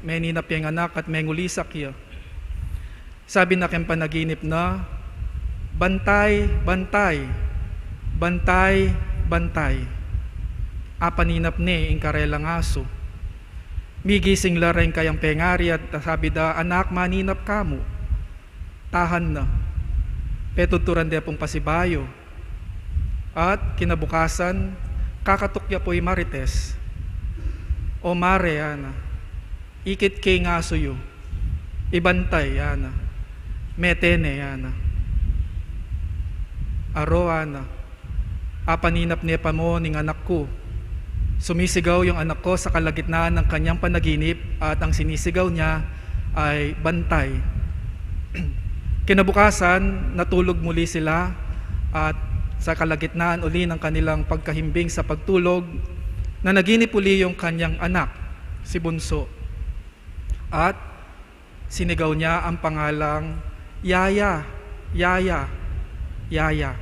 meninap yung anak at mengulisak ya. Sabi na kayong panaginip na, bantay, bantay, bantay, bantay. Apaninap ni ing karelang aso. Migising la rin kayang pengari at sabi da, anak, maninap kamo. Tahan na. Petuturan de pong pasibayo. At kinabukasan, kakatukya po'y Marites. O mare, ana. Ikit kay ngaso yu. Ibantay, ana. Metene, ana. Aro, ana. Apaninap niya pa mo ning anak ko. Sumisigaw yung anak ko sa kalagitnaan ng kanyang panaginip at ang sinisigaw niya ay bantay. Kinabukasan, natulog muli sila at sa kalagitnaan uli ng kanilang pagkahimbing sa pagtulog, na naginip uli yung kanyang anak, si Bunso. At sinigaw niya ang pangalang Yaya, Yaya, Yaya.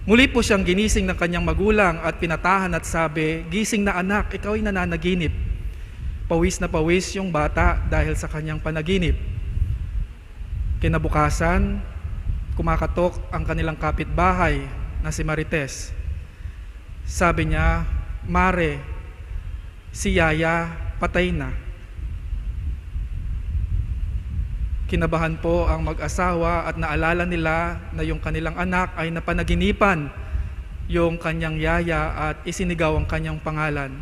Muli po siyang ginising ng kanyang magulang at pinatahan at sabi, gising na anak, ikaw ay nananaginip. Pawis na pawis yung bata dahil sa kanyang panaginip. Kinabukasan, kumakatok ang kanilang kapitbahay na si Marites. Sabi niya, Mare, si Yaya patay na. Kinabahan po ang mag-asawa at naalala nila na yung kanilang anak ay napanaginipan yung kanyang yaya at isinigaw ang kanyang pangalan.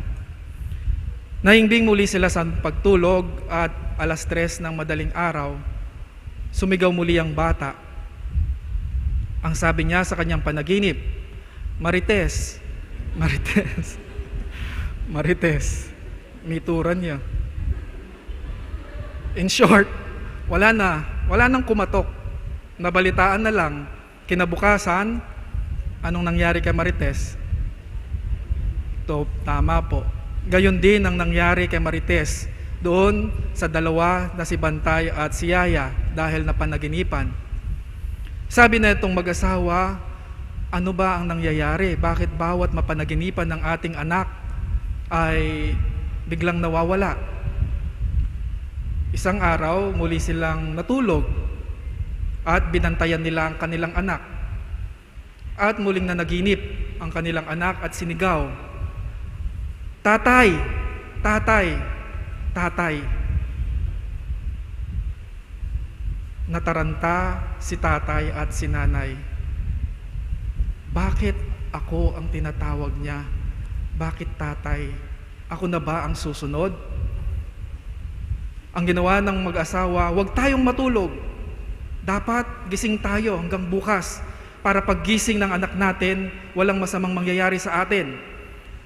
Nahimbing muli sila sa pagtulog at 3:00 ng madaling araw, sumigaw muli ang bata. Ang sabi niya sa kanyang panaginip, Marites, Marites, Marites, mituran niya. In short, wala nang kumatok. Nabalitaan na lang. Kinabukasan, anong nangyari kay Marites? Tama po. Gayon din ang nangyari kay Marites doon sa dalawa na si Bantay at si Yaya dahil napanaginipan. Sabi na itong mag-asawa, ano ba ang nangyayari? Bakit bawat mapanaginipan ng ating anak ay biglang nawawala? Isang araw, muli silang natulog at binantayan nila ang kanilang anak. At muling nanaginip ang kanilang anak at sinigaw, "Tatay! Tatay! Tatay!" Nataranta si tatay at si nanay. Bakit ako ang tinatawag niya? Bakit tatay? Ako na ba ang susunod? Ang ginawa ng mag-asawa, huwag tayong matulog. Dapat gising tayo hanggang bukas para paggising ng anak natin, walang masamang mangyayari sa atin.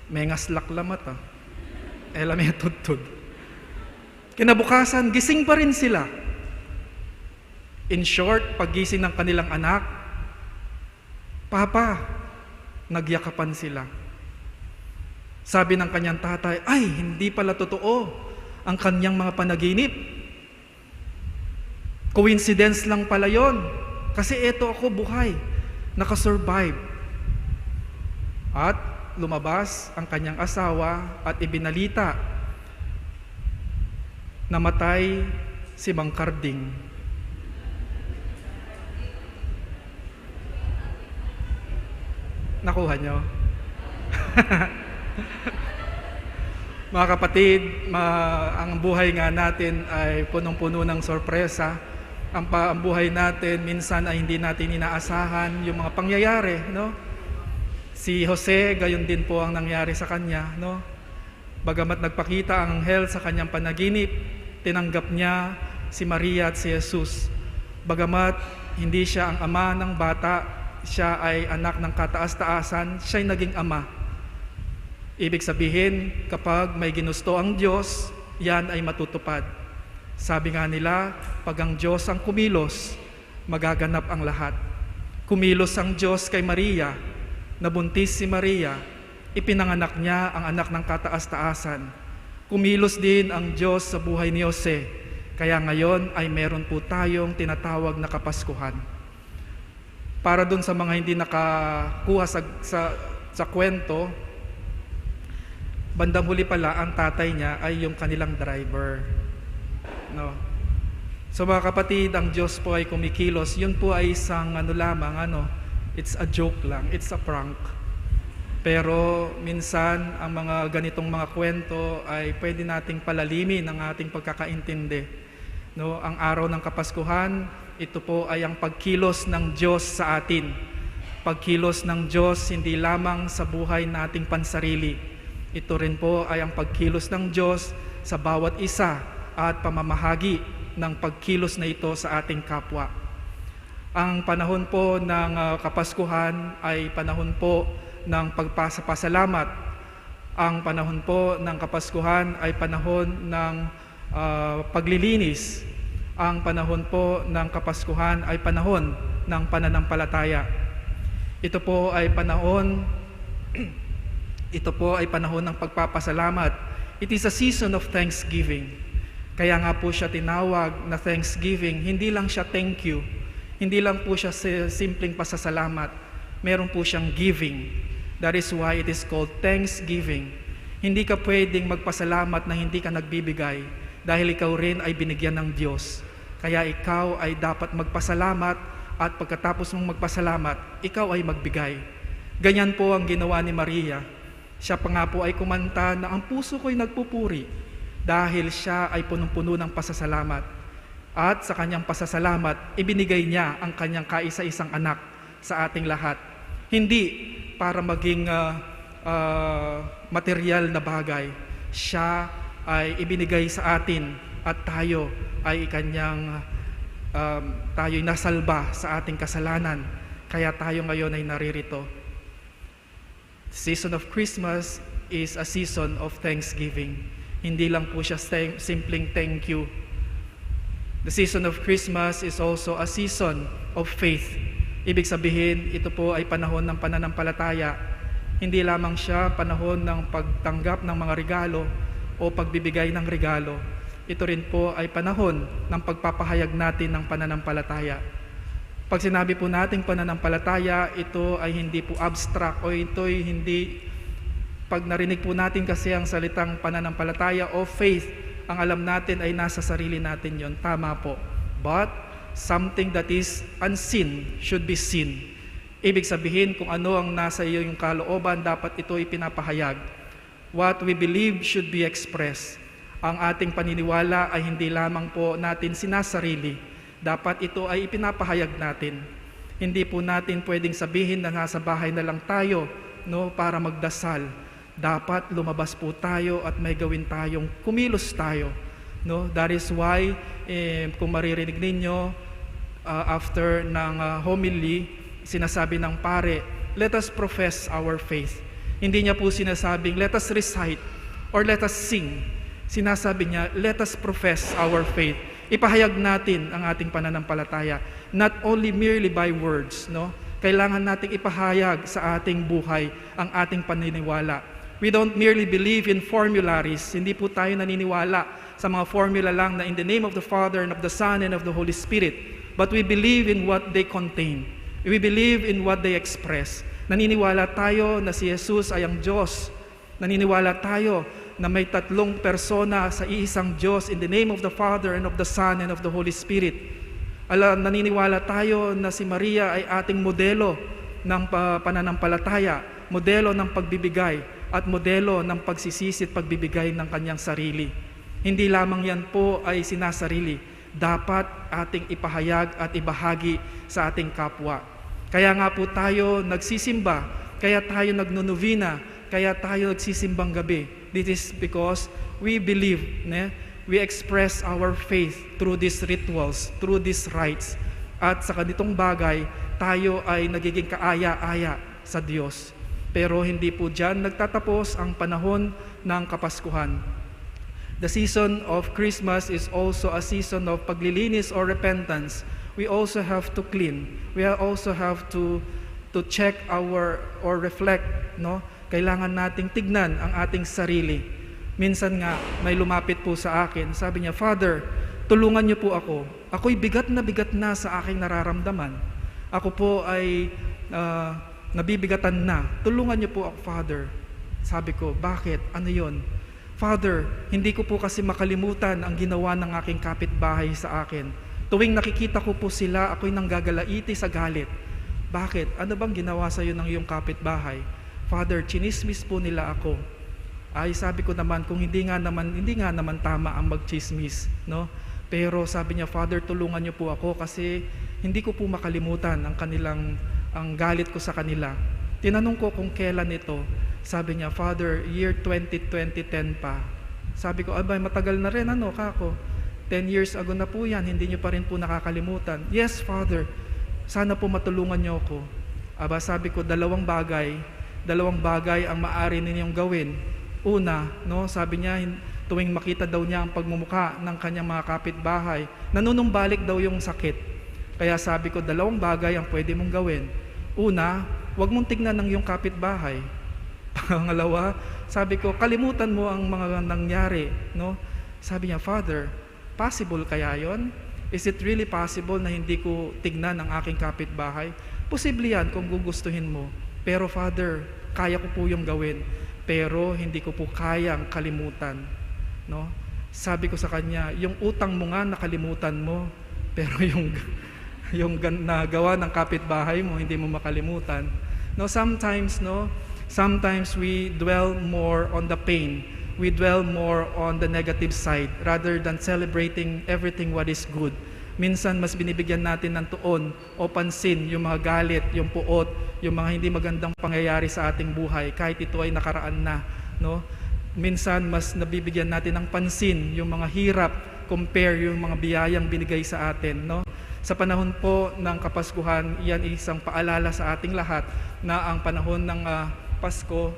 May ngaslaklamat may tutod. Kinabukasan, gising pa rin sila. In short, paggising ng kanilang anak, "Papa," nagyakapan sila. Sabi ng kanyang tatay, "Ay, hindi pala totoo ang kanyang mga panaginip. Coincidence lang pala yon. Kasi eto ako buhay, nakasurvive." At lumabas ang kanyang asawa at ibinalita, namatay si Mang Karding. Nakuha nyo? Mga kapatid, ang buhay nga natin ay punong-puno ng sorpresa. Ang buhay natin minsan ay hindi natin inaasahan yung mga pangyayari, no? Si Jose, gayon din po ang nangyari sa kanya, no? Bagamat nagpakita ang anghel sa kanyang panaginip, tinanggap niya si Maria at si Jesus. Bagamat hindi siya ang ama ng bata, siya ay anak ng kataas-taasan, siya'y naging ama. Ibig sabihin, kapag may ginusto ang Diyos, yan ay matutupad. Sabi nga nila, pag ang Diyos ang kumilos, magaganap ang lahat. Kumilos ang Diyos kay Maria, nabuntis si Maria, ipinanganak niya ang anak ng kataas-taasan. Kumilos din ang Diyos sa buhay ni Jose, kaya ngayon ay meron po tayong tinatawag na Kapaskuhan. Para dun sa mga hindi nakakuha sa kwento, bandang huli pala ang tatay niya ay yung kanilang driver. No. So mga kapatid, ang Diyos po ay kumikilos. Yun po ay isang it's a joke lang, it's a prank. Pero minsan ang mga ganitong mga kwento ay pwede nating palalimin ang ating pagkakaintindi. No, ang araw ng Kapaskuhan, ito po ay ang pagkilos ng Diyos sa atin. Pagkilos ng Diyos hindi lamang sa buhay nating pansarili. Ito rin po ay ang pagkilos ng Diyos sa bawat isa at pamamahagi ng pagkilos na ito sa ating kapwa. Ang panahon po ng Kapaskuhan ay panahon po ng pagpasalamat. Ang panahon po ng Kapaskuhan ay panahon ng paglilinis. Ang panahon po ng Kapaskuhan ay panahon ng pananampalataya. Ito po ay panahon ng pagpapasalamat. It is a season of thanksgiving. Kaya nga po siya tinawag na thanksgiving. Hindi lang siya thank you. Hindi lang po siya simpleng pasasalamat. Meron po siyang giving. That is why it is called thanksgiving. Hindi ka pwedeng magpasalamat na hindi ka nagbibigay dahil ikaw rin ay binigyan ng Diyos. Kaya ikaw ay dapat magpasalamat at pagkatapos mong magpasalamat, ikaw ay magbigay. Ganyan po ang ginawa ni Maria. Siya pa nga po ay kumanta na ang puso ko'y nagpupuri dahil siya ay punong-puno ng pasasalamat. At sa kanyang pasasalamat, ibinigay niya ang kanyang kaisa-isang anak sa ating lahat. Hindi para maging material na bagay. Siya ay ibinigay sa atin at tayo ay tayo'y nasalba sa ating kasalanan. Kaya tayo ngayon ay naririto. The season of Christmas is a season of thanksgiving. Hindi lang po siya simpleng thank you. The season of Christmas is also a season of faith. Ibig sabihin, ito po ay panahon ng pananampalataya. Hindi lamang siya panahon ng pagtanggap ng mga regalo o pagbibigay ng regalo. Ito rin po ay panahon ng pagpapahayag natin ng pananampalataya. Pag sinabi po nating pananampalataya, ito ay hindi po abstract o ito ay hindi, pag narinig po natin kasi ang salitang pananampalataya o faith, ang alam natin ay nasa sarili natin yon. Tama po. But something that is unseen should be seen. Ibig sabihin, kung ano ang nasa iyo yung kalooban, dapat ito ipinapahayag. What we believe should be expressed. Ang ating paniniwala ay hindi lamang po natin sinasarili. Dapat ito ay ipinapahayag natin. Hindi po natin pwedeng sabihin na nasa bahay na lang tayo, no, para magdasal. Dapat lumabas po tayo at may gawin tayong kumilos tayo. No? That is why, kung maririnig ninyo, after ng homily, sinasabi ng pare, let us profess our faith. Hindi niya po sinasabing, let us recite or let us sing. Sinasabi niya, let us profess our faith. Ipahayag natin ang ating pananampalataya, not only merely by words, no? Kailangan nating ipahayag sa ating buhay ang ating paniniwala. We don't merely believe in formularies. Hindi po tayo naniniwala sa mga formula lang na in the name of the Father and of the Son and of the Holy Spirit. But we believe in what they contain. We believe in what they express. Naniniwala tayo na si Jesus ay ang Diyos. Naniniwala tayo na may tatlong persona sa iisang Diyos in the name of the Father and of the Son and of the Holy Spirit. Naniniwala tayo na si Maria ay ating modelo ng pananampalataya, modelo ng pagbibigay, at modelo ng pagsisisi at pagbibigay ng kanyang sarili. Hindi lamang yan po ay sinasarili, dapat ating ipahayag at ibahagi sa ating kapwa. Kaya nga po tayo nagsisimba, kaya tayo nagnunovena, kaya tayo nagsisimbang gabi. This is because we believe, we express our faith through these rituals, through these rites. At sa ganitong bagay, tayo ay nagiging kaaya-aya sa Diyos. Pero hindi po dyan nagtatapos ang panahon ng Kapaskuhan. The season of Christmas is also a season of paglilinis or repentance. We also have to clean. We also have to check or reflect, no? Kailangan nating tignan ang ating sarili. Minsan nga, may lumapit po sa akin. Sabi niya, Father, tulungan niyo po ako. Ako'y bigat na sa aking nararamdaman. Ako po ay nabibigatan na. Tulungan niyo po ako, Father. Sabi ko, bakit? Ano yon? Father, hindi ko po kasi makalimutan ang ginawa ng aking kapitbahay sa akin. Tuwing nakikita ko po sila, ako'y nanggagalaiti sa galit. Bakit? Ano bang ginawa sa iyo ng iyong kapitbahay? Father, chinismis po nila ako. Ay, sabi ko naman, kung hindi nga naman tama ang magchismis, no? Pero sabi niya, Father, tulungan niyo po ako kasi hindi ko po makalimutan ang galit ko sa kanila. Tinanong ko kung kailan ito. Sabi niya, Father, year 2010 pa. Sabi ko, abay, matagal na rin, kako? 10 years ago na po yan, hindi niyo pa rin po nakakalimutan. Yes, Father, sana po matulungan niyo ako. Aba, sabi ko, dalawang bagay ang maaari ninyong gawin. Una, no, sabi niya, tuwing makita daw niya ang pagmumuka ng kanyang mga kapitbahay, nanunumbalik daw yung sakit. Kaya sabi ko, dalawang bagay ang pwede mong gawin. Una, huwag mong tignan ng iyong kapitbahay. Pangalawa, sabi ko, kalimutan mo ang mga nangyari. No? Sabi niya, Father, possible kaya yon? Is it really possible na hindi ko tignan ang aking kapitbahay? Posible yan kung gugustuhin mo. Pero Father, kaya ko po yung gawin, pero hindi ko po kayang kalimutan. No? Sabi ko sa kanya, yung utang mo nga nakalimutan mo, pero yung nagawa ng kapitbahay mo, hindi mo makalimutan. No, sometimes we dwell more on the pain. We dwell more on the negative side rather than celebrating everything what is good. Minsan mas binibigyan natin ng tuon o pansin yung mga galit, yung puot, yung mga hindi magandang pangyayari sa ating buhay kahit ito ay nakaraan na, no? Minsan mas nabibigyan natin ng pansin yung mga hirap compare yung mga biyayang binigay sa atin, no? Sa panahon po ng Kapaskuhan, iyan isang paalala sa ating lahat na ang panahon ng Pasko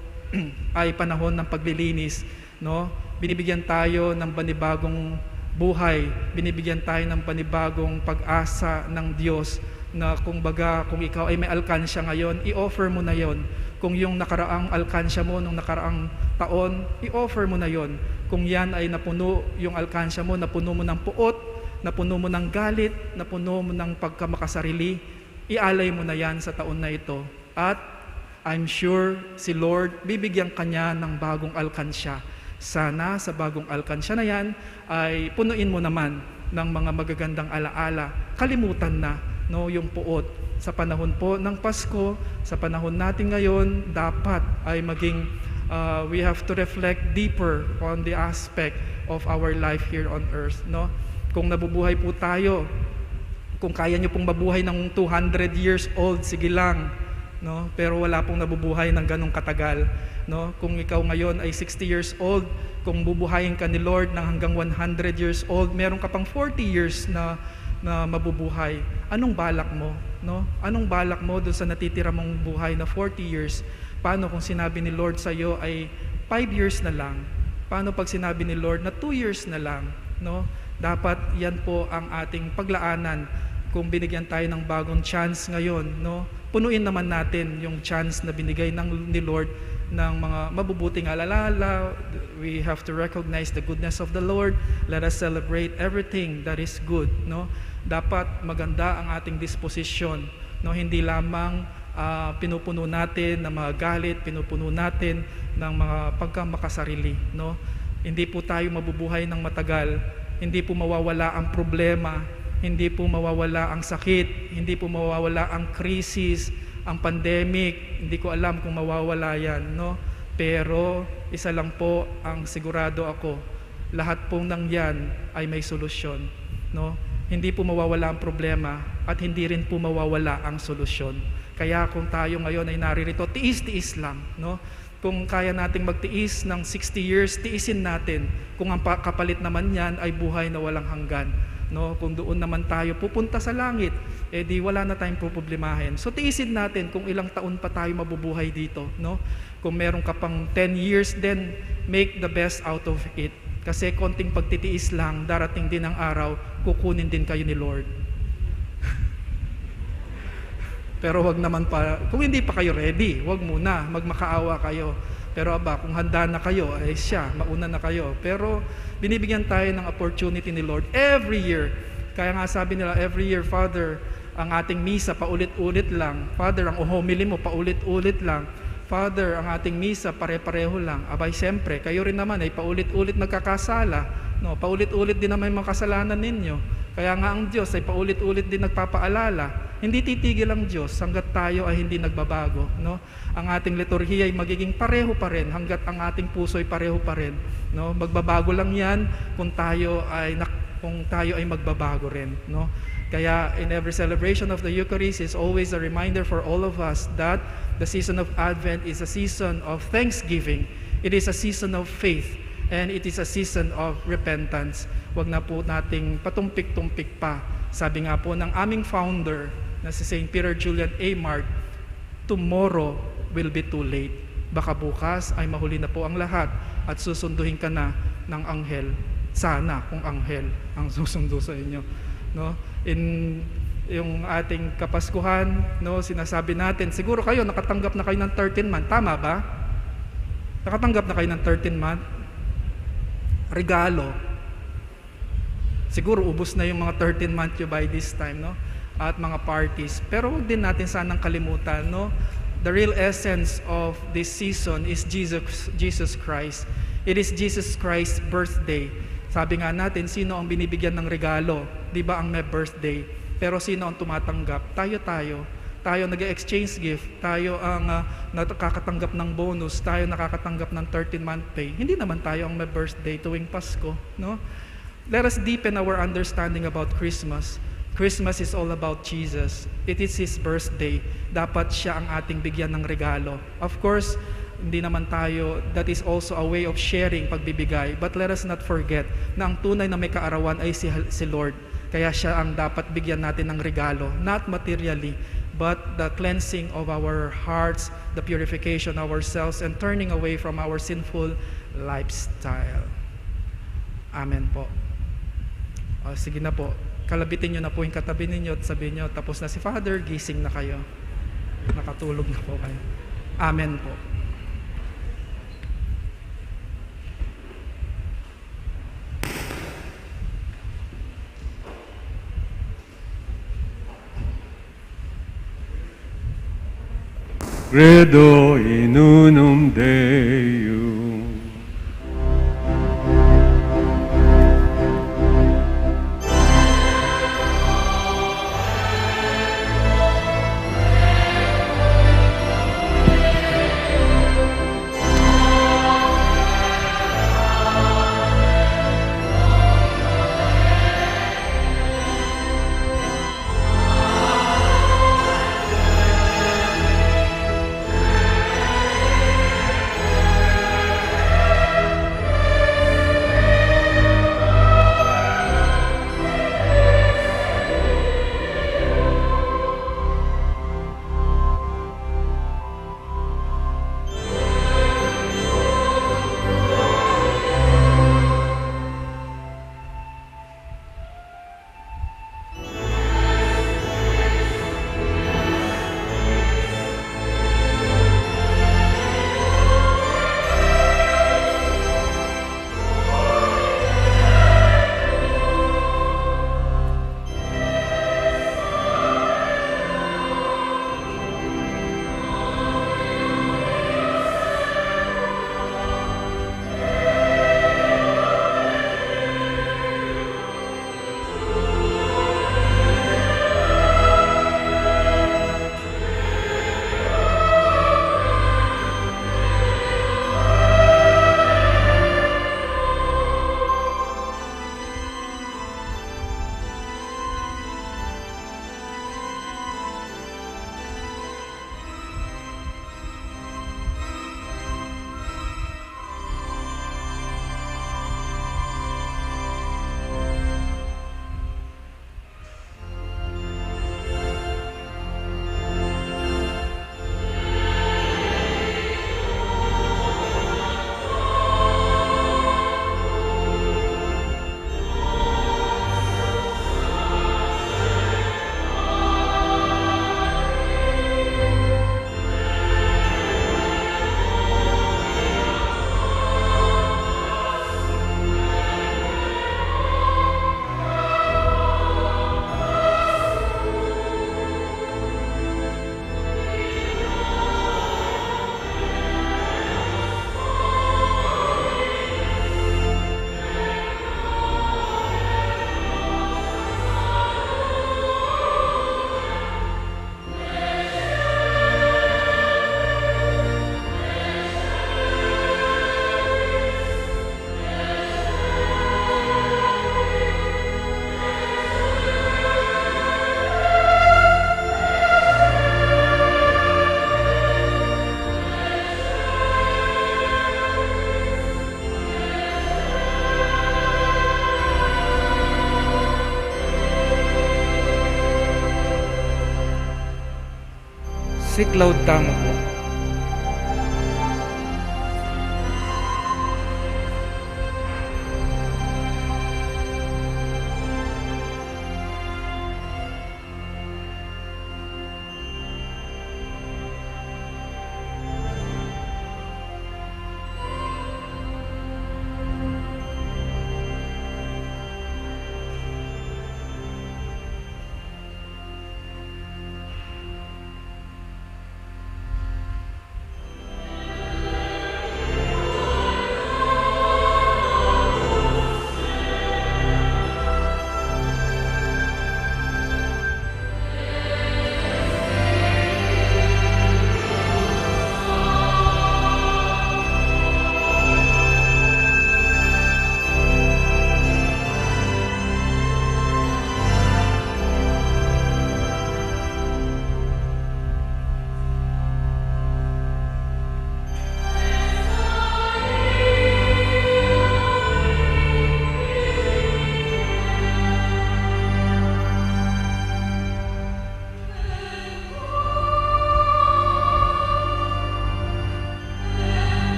ay panahon ng paglilinis, no? Binibigyan tayo ng panibagong buhay, binibigyan tayo ng panibagong pag-asa ng Diyos na kung ikaw ay may alkansya ngayon, i-offer mo na yon. Kung yung nakaraang alkansya mo nung nakaraang taon, i-offer mo na yon. Kung yan ay napuno, yung alkansya mo, napuno mo ng puot, napuno mo ng galit, napuno mo ng pagkamakasarili, ialay mo na yan sa taon na ito. At I'm sure si Lord, bibigyan kanya ng bagong alkansya. Sana sa bagong alkansya na yan ay punuin mo naman ng mga magagandang alaala. Kalimutan na yung puot. Sa panahon po ng Pasko, sa panahon natin ngayon, dapat ay maging we have to reflect deeper on the aspect of our life here on earth. Kung nabubuhay po tayo, kung kaya nyo pong mabuhay ng 200 years old, sige lang. Pero wala pong nabubuhay ng ganong katagal. Kung ikaw ngayon ay 60 years old, kung bubuhayin ka ni Lord ng hanggang 100 years old, meron ka pang 40 years na mabubuhay. Anong balak mo? Anong balak mo doon sa natitira mong buhay na 40 years? Paano kung sinabi ni Lord sa iyo ay 5 years na lang? Paano pag sinabi ni Lord na 2 years na lang? Dapat yan po ang ating paglaanan. Kung binigyan tayo ng bagong chance ngayon, punuin naman natin yung chance na binigay ni Lord ng mga mabubuting alala. We have to recognize the goodness of the Lord. Let us celebrate everything that is good. Dapat maganda ang ating disposisyon. Hindi lamang pinupuno natin ng mga galit, pinupuno natin ng mga pagkamakasarili. Hindi po tayo mabubuhay ng matagal. Hindi po mawawala ang problema. Hindi po mawawala ang sakit. Hindi po mawawala ang krisis, ang pandemic. Hindi ko alam kung mawawala yan. Pero isa lang po ang sigurado ako. Lahat pong nang yan ay may solusyon. Hindi po mawawala ang problema at hindi rin po mawawala ang solusyon. Kaya kung tayo ngayon ay naririto, tiis-tiis lang. Kung kaya nating magtiis ng 60 years, tiisin natin. Kung ang kapalit naman yan ay buhay na walang hanggan. Kung doon naman tayo pupunta sa langit, di wala na tayong problemahin. So tiisin natin kung ilang taon pa tayo mabubuhay dito. Kung meron ka pang 10 years, then make the best out of it. Kasi konting pagtitiis lang, darating din ang araw, kukunin din kayo ni Lord. Pero wag naman pa, kung hindi pa kayo ready, wag muna, magmakaawa kayo. Pero kung handa na kayo, ay siya, mauna na kayo. Pero binibigyan tayo ng opportunity ni Lord every year. Kaya nga sabi nila, every year, Father, ang ating misa paulit-ulit lang. Father, ang homily mo paulit-ulit lang. Father, ang ating misa pare-pareho lang. Abay, siyempre, kayo rin naman ay paulit-ulit nagkakasala. Paulit-ulit din naman yung mga kasalanan ninyo. Kaya nga ang Diyos ay paulit-ulit din nagpapaalala. Hindi titigil ang Diyos hanggat tayo ay hindi nagbabago. Ang ating liturhiya ay magiging pareho pa rin hanggat ang ating puso ay pareho pa rin. Magbabago lang yan kung tayo ay magbabago rin. Kaya in every celebration of the Eucharist is always a reminder for all of us that the season of Advent is a season of thanksgiving. It is a season of faith. And it is a season of repentance. Huwag na po nating patumpik-tumpik pa. Sabi nga po ng aming founder na si St. Peter Julian A. Mart, tomorrow will be too late. Baka bukas ay mahuli na po ang lahat at susunduhin ka na ng anghel. Sana kung anghel ang susundo sa inyo. In yung ating Kapaskuhan, sinasabi natin, siguro kayo nakatanggap na kayo ng 13th month. Tama ba? Nakatanggap na kayo ng 13th month? Regalo. Siguro ubos na yung mga 13 month you by this time, at mga parties. Pero huwag din natin sanang kalimutan, the real essence of this season is Jesus Christ. It is Jesus Christ's birthday. Sabi nga natin, sino ang binibigyan ng regalo? Di ba ang may birthday? Pero sino ang tumatanggap? Tayo. Tayo nag-exchange gift, tayo ang nakakatanggap ng bonus, tayo nakakatanggap ng 13-month pay. Hindi naman tayo ang may birthday tuwing Pasko. Let us deepen our understanding about Christmas. Christmas is all about Jesus. It is His birthday. Dapat siya ang ating bigyan ng regalo. Of course, hindi naman tayo, that is also a way of sharing pagbibigay. But let us not forget na ang tunay na may kaarawan ay si Lord. Kaya siya ang dapat bigyan natin ng regalo, not materially, but the cleansing of our hearts, the purification of ourselves, and turning away from our sinful lifestyle. Amen po. Sige na po, kalabitin nyo na po yung katabi ninyo at sabihin nyo, tapos na si Father, gising na kayo. Nakatulog na po kayo. Amen po. Credo in unum Deum. Si Cloud Tamo po.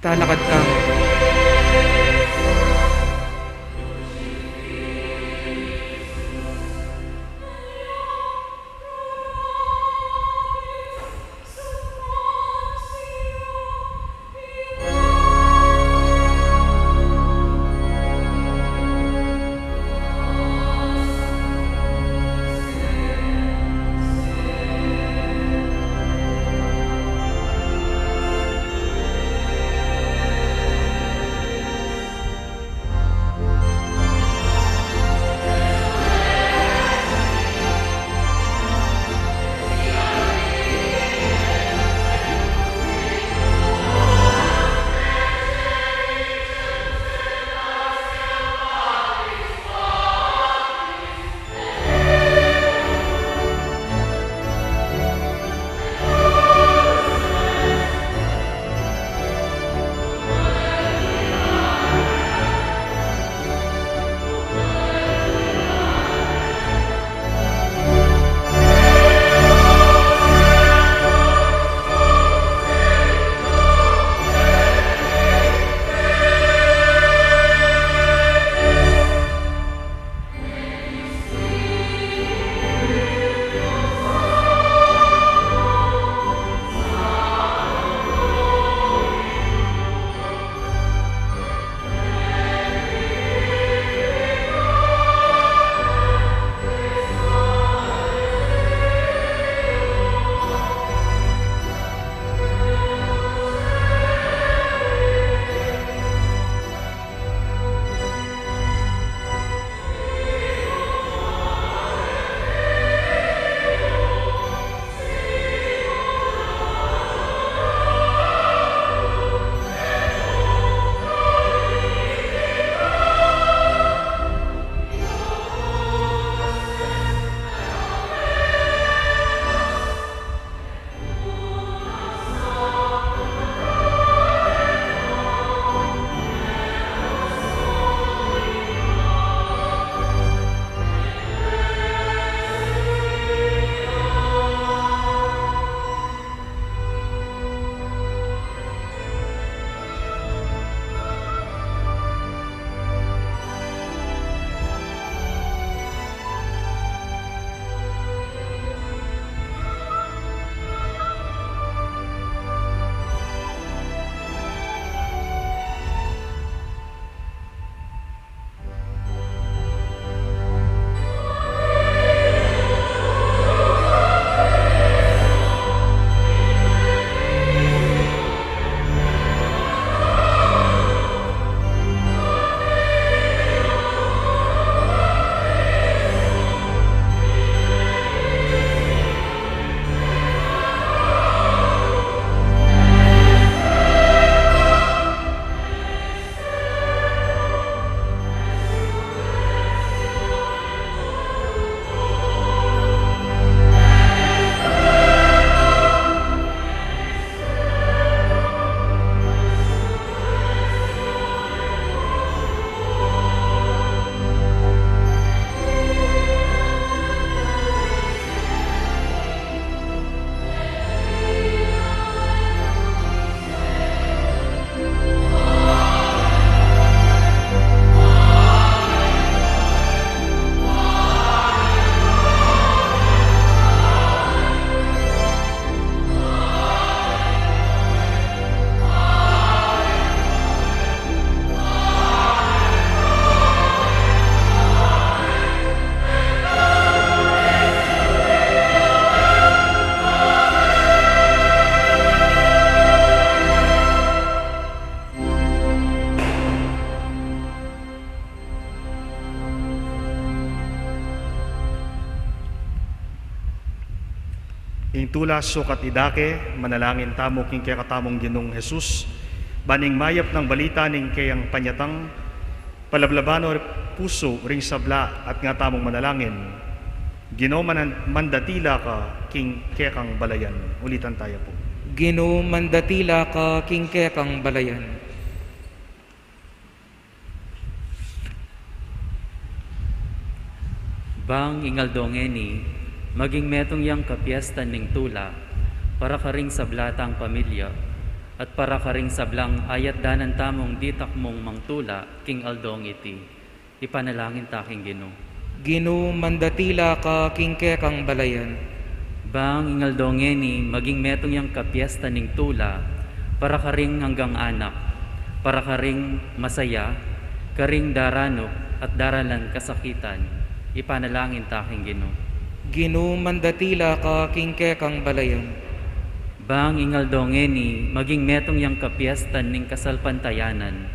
Talakad kamo. Intula sukat idake, manalangin tamo king kaya katamong Ginong Jesus, baning mayap ng balita ning kayang panyatang, palablabano puso ring sabla at nga tamong manalangin, Ginoo mandatila ka king kaya kang balayan. Ulitan tayo po. Ginoo mandatila ka king kaya kang balayan. Bang ingaldongeni, maging metong yang kapiestan ning tula, para ka ring sa blatang pamilya, at para ka ring sablang ayat danan tamong ditak mong mangtula, king aldong iti. Ipanalangin taking Ginoo. Ginoo mandatila ka king kekang balayan. Bang ingaldongeni maging metong yang kapiesta ning tula, para ka ring hanggang anak, para ka ring masaya, karing daranok at daralan kasakitan. Ipanalangin taking Ginoo. Ginoo mandatila ka king kekang balayan. Bang ingaldongeni maging metong yang kapiestan ning kasalpantayanan,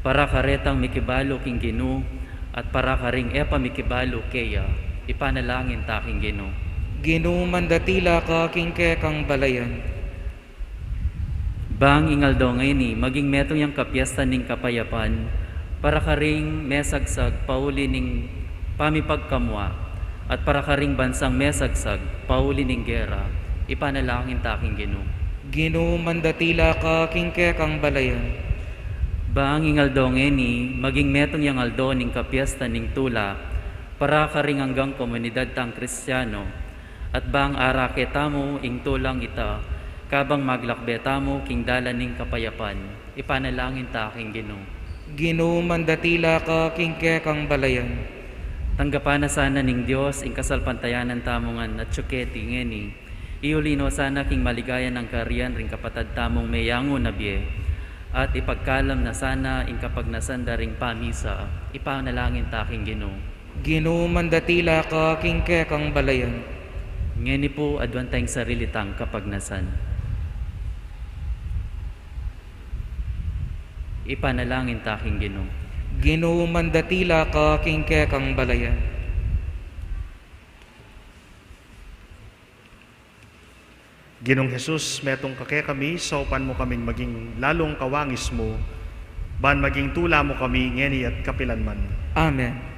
para karetang mikibalo king Ginoo at para karing epa mikibalo keya. Ipanalangin taking Ginoo. Ginoo mandatila ka king kekang balayan. Bang ingaldongeni maging metong yang kapiestan ning kapayapan, para karing mesagsag pauli ning pamipagkamwa at para karing bansang mesagsag pauli ning gera. Ipanalangin taking Ginoo. Ginoo mandatila ka king kekang balayan. Bang ingaldongeni maging metong yang aldo ning kapiesta ning tula, para karing hanggang komunidad tang Kristiyano, at bang arake tamo ing tulang ita, kabang maglakbe tamo king dalan ning kapayapan. Ipanalangin taking Ginoo. Ginoo mandatila ka king kekang balayan. Tanggapan na sana ning Dios ing kasalpantayanan tamongan at syuketi ngeni. Iulino sana king maligayan ng kariyan ring kapatad tamong mayango na biye. At ipagkalam na sana ing kapagnasanda ring pamisa. Ipanalangin taking Ginoo. Ginoo mandatila ka king kekang balayan. Ngeni po adwan tayong sarili tang kapagnasan. Ipanalangin taking Ginoo. Ginoo mandatila ka king kekang balayan. Ginong Jesus, metong kake kami, saupan mo kaming maging lalong kawangis mo, ban maging tula mo kami ngeni at kapilanman. Amen.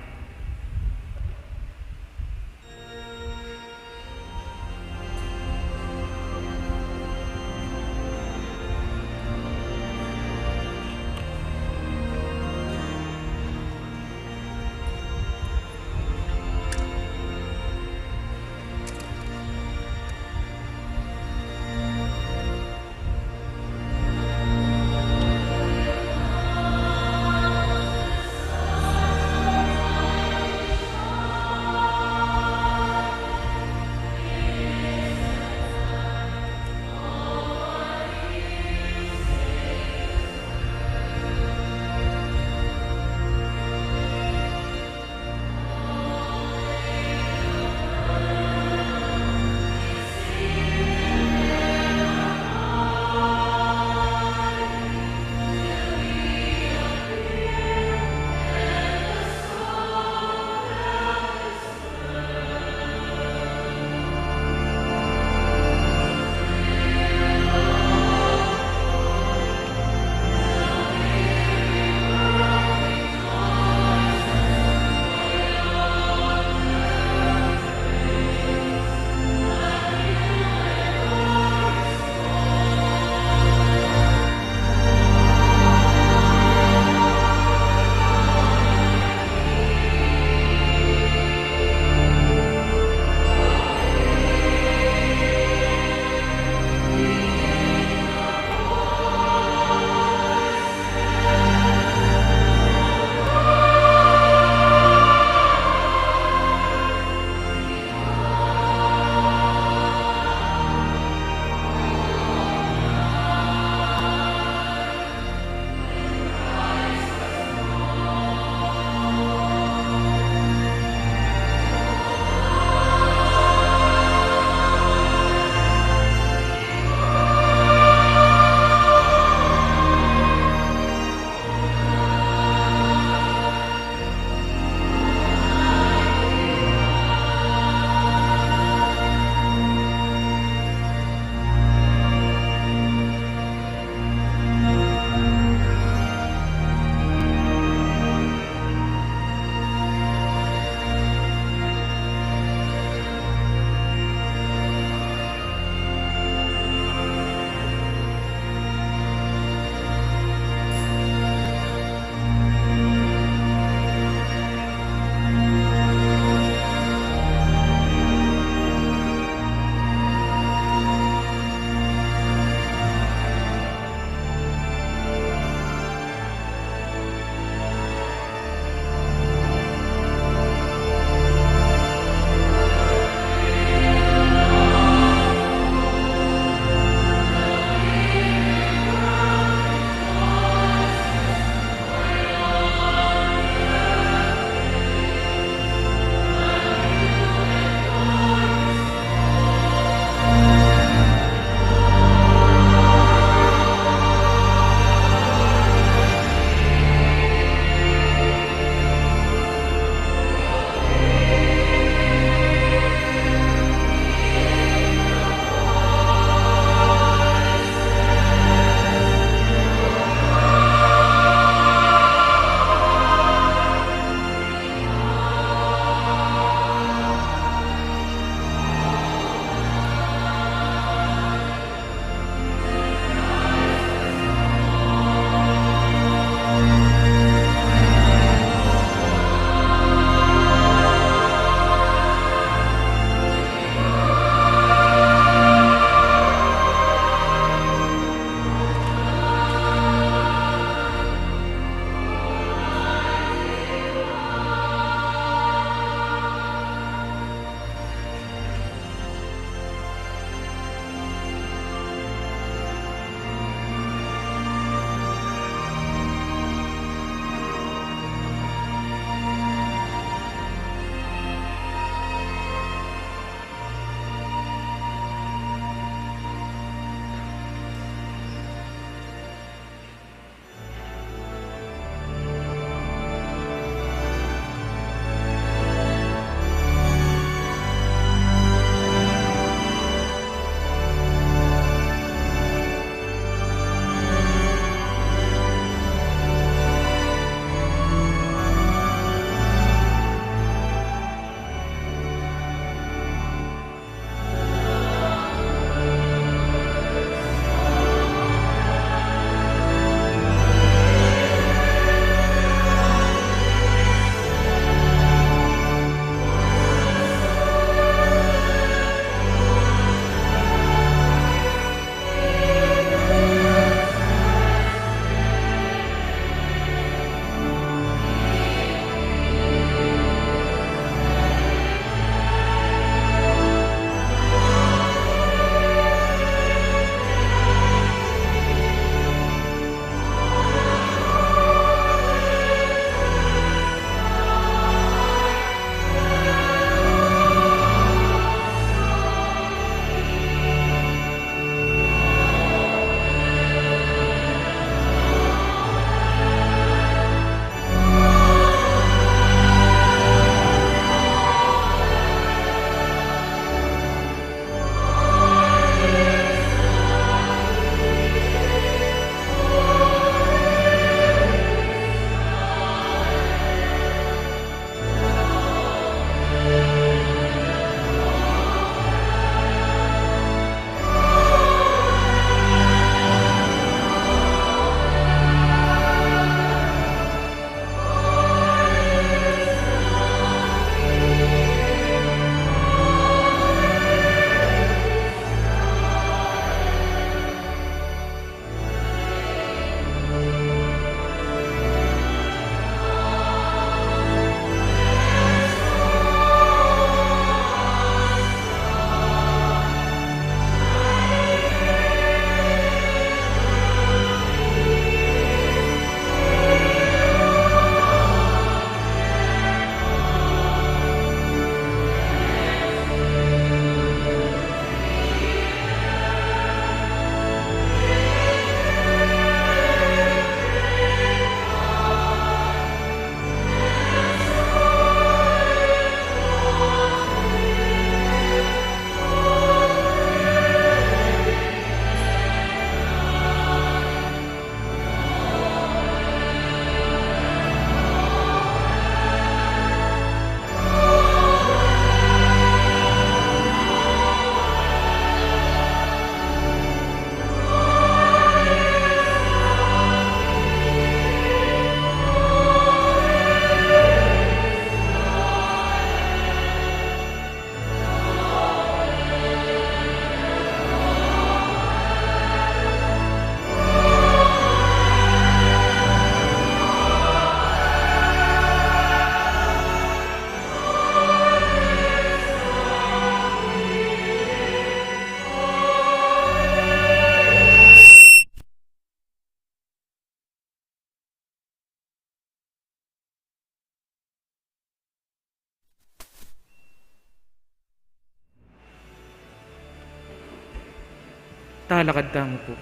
Alakad tamo po.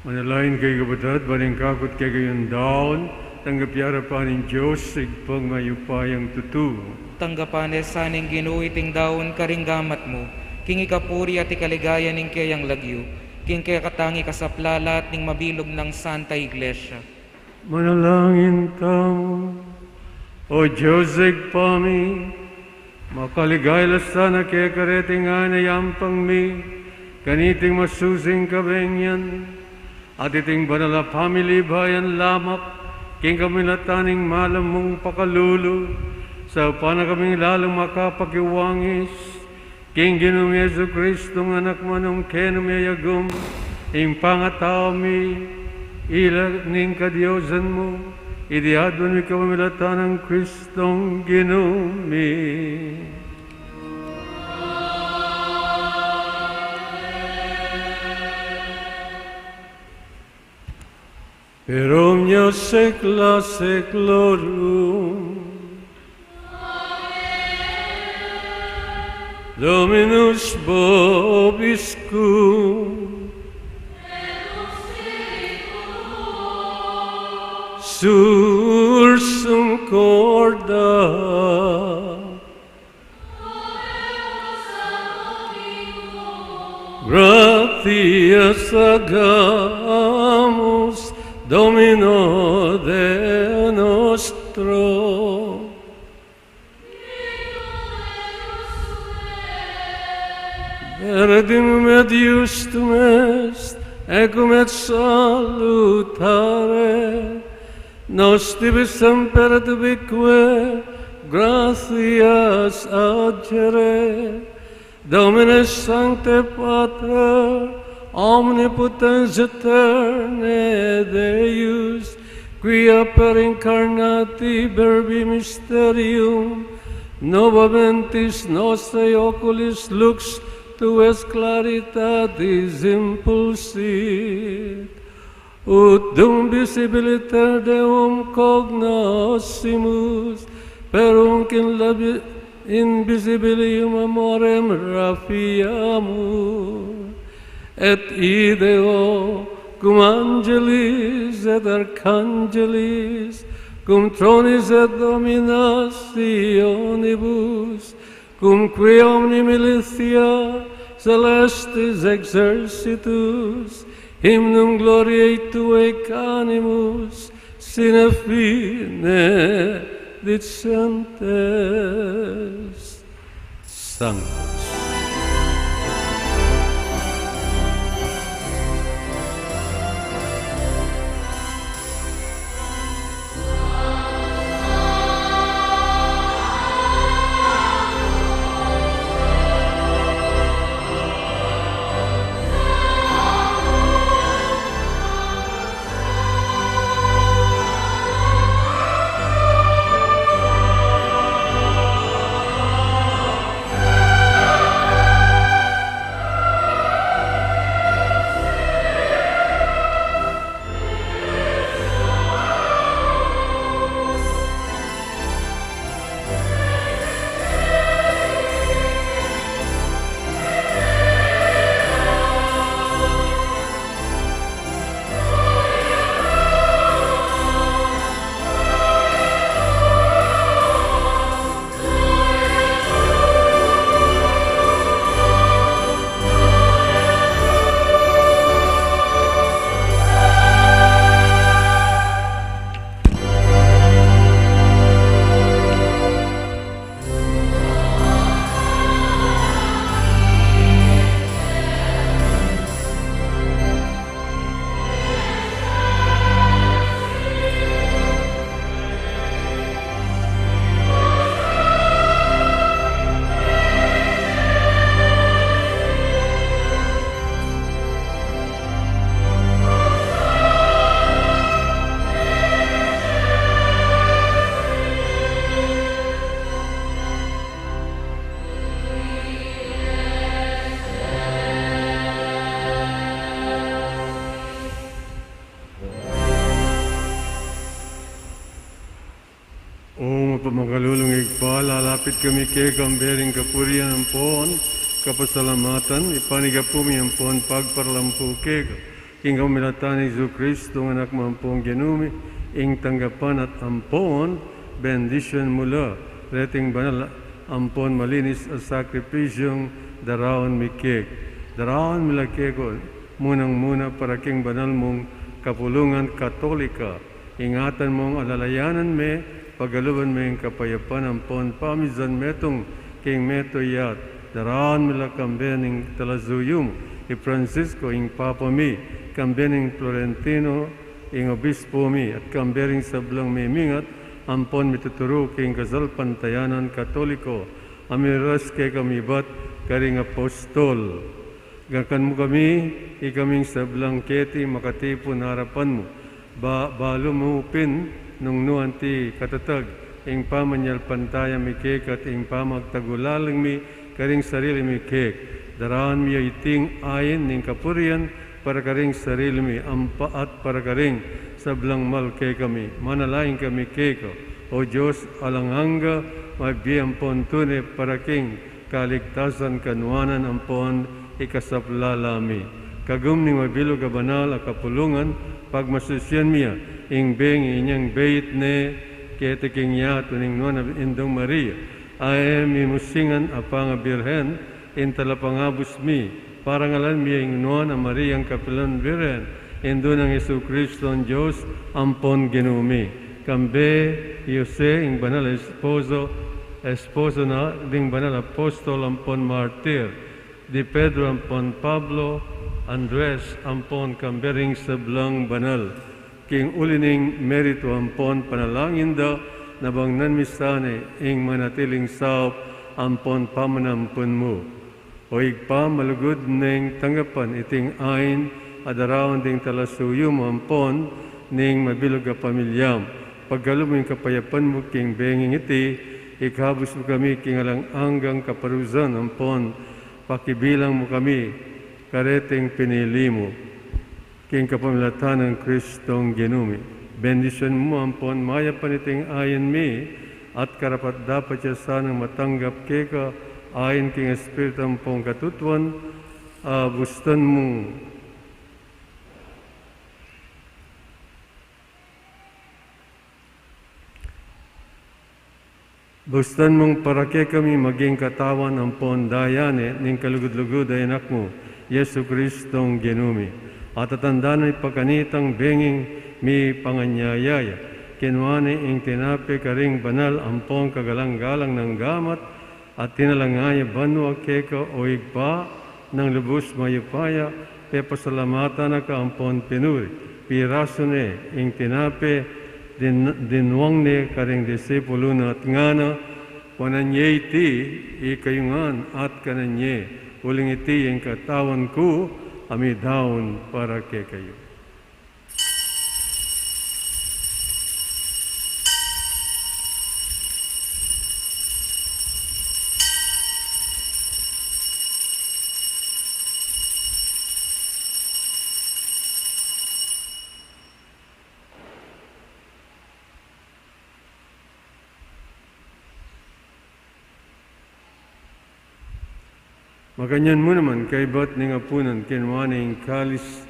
Manalain kay kabatat, balingkakot kay gayon daon, tanggapyara pa ng Diyos, sigpang mayupayang tutu. Tanggapanes saning ginuiting daon karinggamat mo, king ikapuri at ikaligaya ning kayang lagyo, king kaya katangi kasaplalat ning mabilog ng Santa Iglesia. Manalangin tamo, O Diyos, sigpami, makaligay lasana kaya kareting anayampang mi, kaniting masusing kabengyan, at iting banala family bayan lamak, king kami nataning malam mong pakalulu, sa upana kaming lalong makapakiwangis, king Ginoong Yesu Kristong anak manong kenumiyagum, ing pangatao mi, ilag ning kadiyusan mo, idiadwan mi kamamilatan ng Kristong Ginoong mi. Per omnia secla seclorum. Dominus vobiscum. Sursum corda. Gratias agamus Domino Deo nostro. Verdum et justum est, ecum et salutare, nos tibi semper et ubique, gratias agere, Domine Sancte Pater, omnipotens eterne Deus, quia per incarnati verbi mysterium, novamentis nostrae oculis lux tuas claritatis impulsit, ut dum visibiliter Deum cognoscimus, per unc in invisibilium amorem rafiamur, et ideo cum angelis et archangelis, cum tronis et dominationibus, cum qui omni militia celestis exercitus, hymnum gloriae Tuae canimus, sine fine dicentes. Sanctus. Malapit kami kay kambering kapurian ang poon, kapasalamatan, ipanigapumi ang poon pagparlampu kay king kamilatan ni Jesu Kristo ng anak mampong genumi, ing tanggapan at ampon, bendition mula, reting banal, ampon malinis at sakripisyong daraon mikik. Daraon milakeko, munang-muna para king banal mong kapulungan katolika, ingatan mong alalayanan me, pagaluban mo yung kapayapan ampon pamizan metong king metoyat, daraon mila kambening talazuyum, i Francisco ing Papa mi, kambening Florentino, ing obispo mi, at kambering sablang mimingat, ampon mituturo king kasal pantayanan katoliko, amiras kay kamibat, karing apostol. Gakan mo kami, ikaming sablang keti makatipon harapan mo, balo mo upin, nung nuanti katatag, ing pamanyal pantaya mi kek at ing pamagtagulalang mi, karing sarili mi kek. Daraan mi iting ayin ning kapurian, para karing sarili mi, ampaat para karing sablang mal kay kami. Manalaing kami keko, o Diyos alanghanga, mabiyang pontune para king kaligtasan kanuanan ampon ikasapllalami. Kagum ning mabilog a banal a kapulungan, pagmasusyan miya, ing beng inyang beit ne, kete king yato ning nuan indong Maria, ay mi musingan apang birhen, in talapangabus mi, parangalan mi ing nuan a Mariang Kapilan Birhen, indo ng Yesu Kristo ang Diyos, ampon genumi. Kambe, Jose, ing banal esposo na, ding banal apostol, ampon martir, di Pedro, ampon Pablo, Andres, ampon kambering sablang banal, king ulining merito, ampon panalangin da, nabangnan misane, ing manatiling saop, ampon pamanampun mo. O igpa malugod ning tanggapan iting ain, adarawan ding talasuyum, ampon, ning mabilog a pamilyam. Paggaluming kapayapan mo king benging iti, ikhabos mo kami king alang anggang kaparuzan, ampon, pakibilang mo kami, kareting pinili mo, king kapamilatan ng Kristong genumi. Bendisyon mo, ampon, maya paniting ayan mi, at karapat dapat siya sanang matanggap keka, ayon king Espiritu ampong katutuan, bustan mong parake kami maging katawan ampon dayane ning kalugod-lugod ay anak mo, Yesu Kristong genumi. At tatandaan ay pagkanitang benging mi panganyayaya, kinuani ing tinapi karing banal ampong kagalang-galang ng gamat, at tinalangaya banwa keka o igpa ng lubos mayupaya, pe pasalamatan na kaampon pinuri. Piraso ne, ing tinape, dinwang ne karing disipulo na at ngana, wananye iti, ikayungan at kananye, uling iti yung katawan ko, amidawon para kay kayo. Maganyan mo naman kay bat ning apunan kinwaning kalis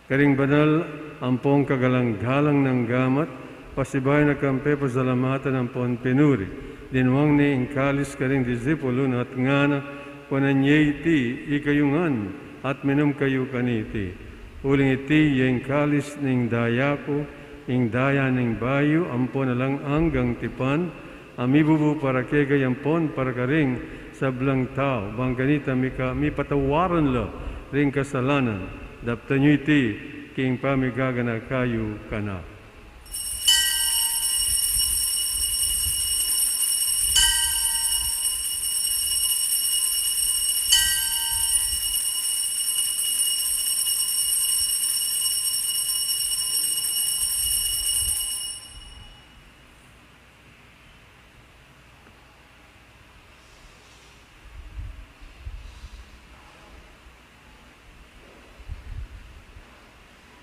karing banal ampong kagalang-galang ng gamat pasibay na kampe pasalamatan ampon pinuri dinwang ni ing kalis karing disipulo at ngana pananye iti ikayungan at minum kayo kaniti uling iti yung kalis ning dayako ing daya ning bayo ampon alang anggang tipan amibubu para kegay ampon para karing sablang tao, bang ganita mi patawaran la ring kasalanan, daptan nyo iti, king pamigagana kayo kana.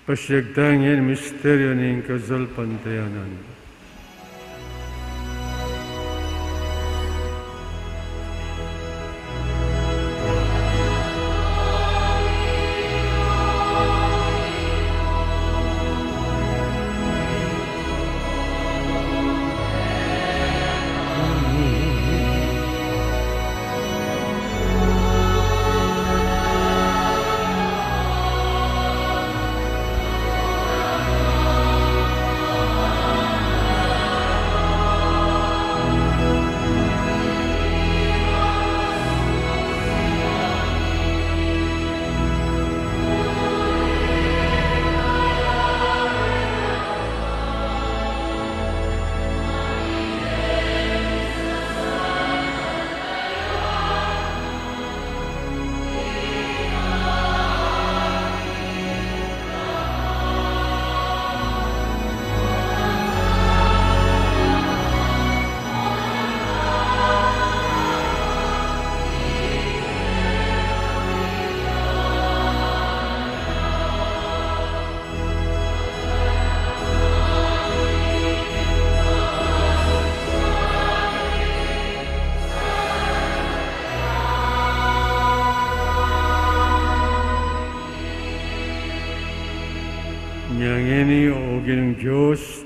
Pasyagtangin misteryo ng kasal pantayanan. ngeni o ginong Diyos,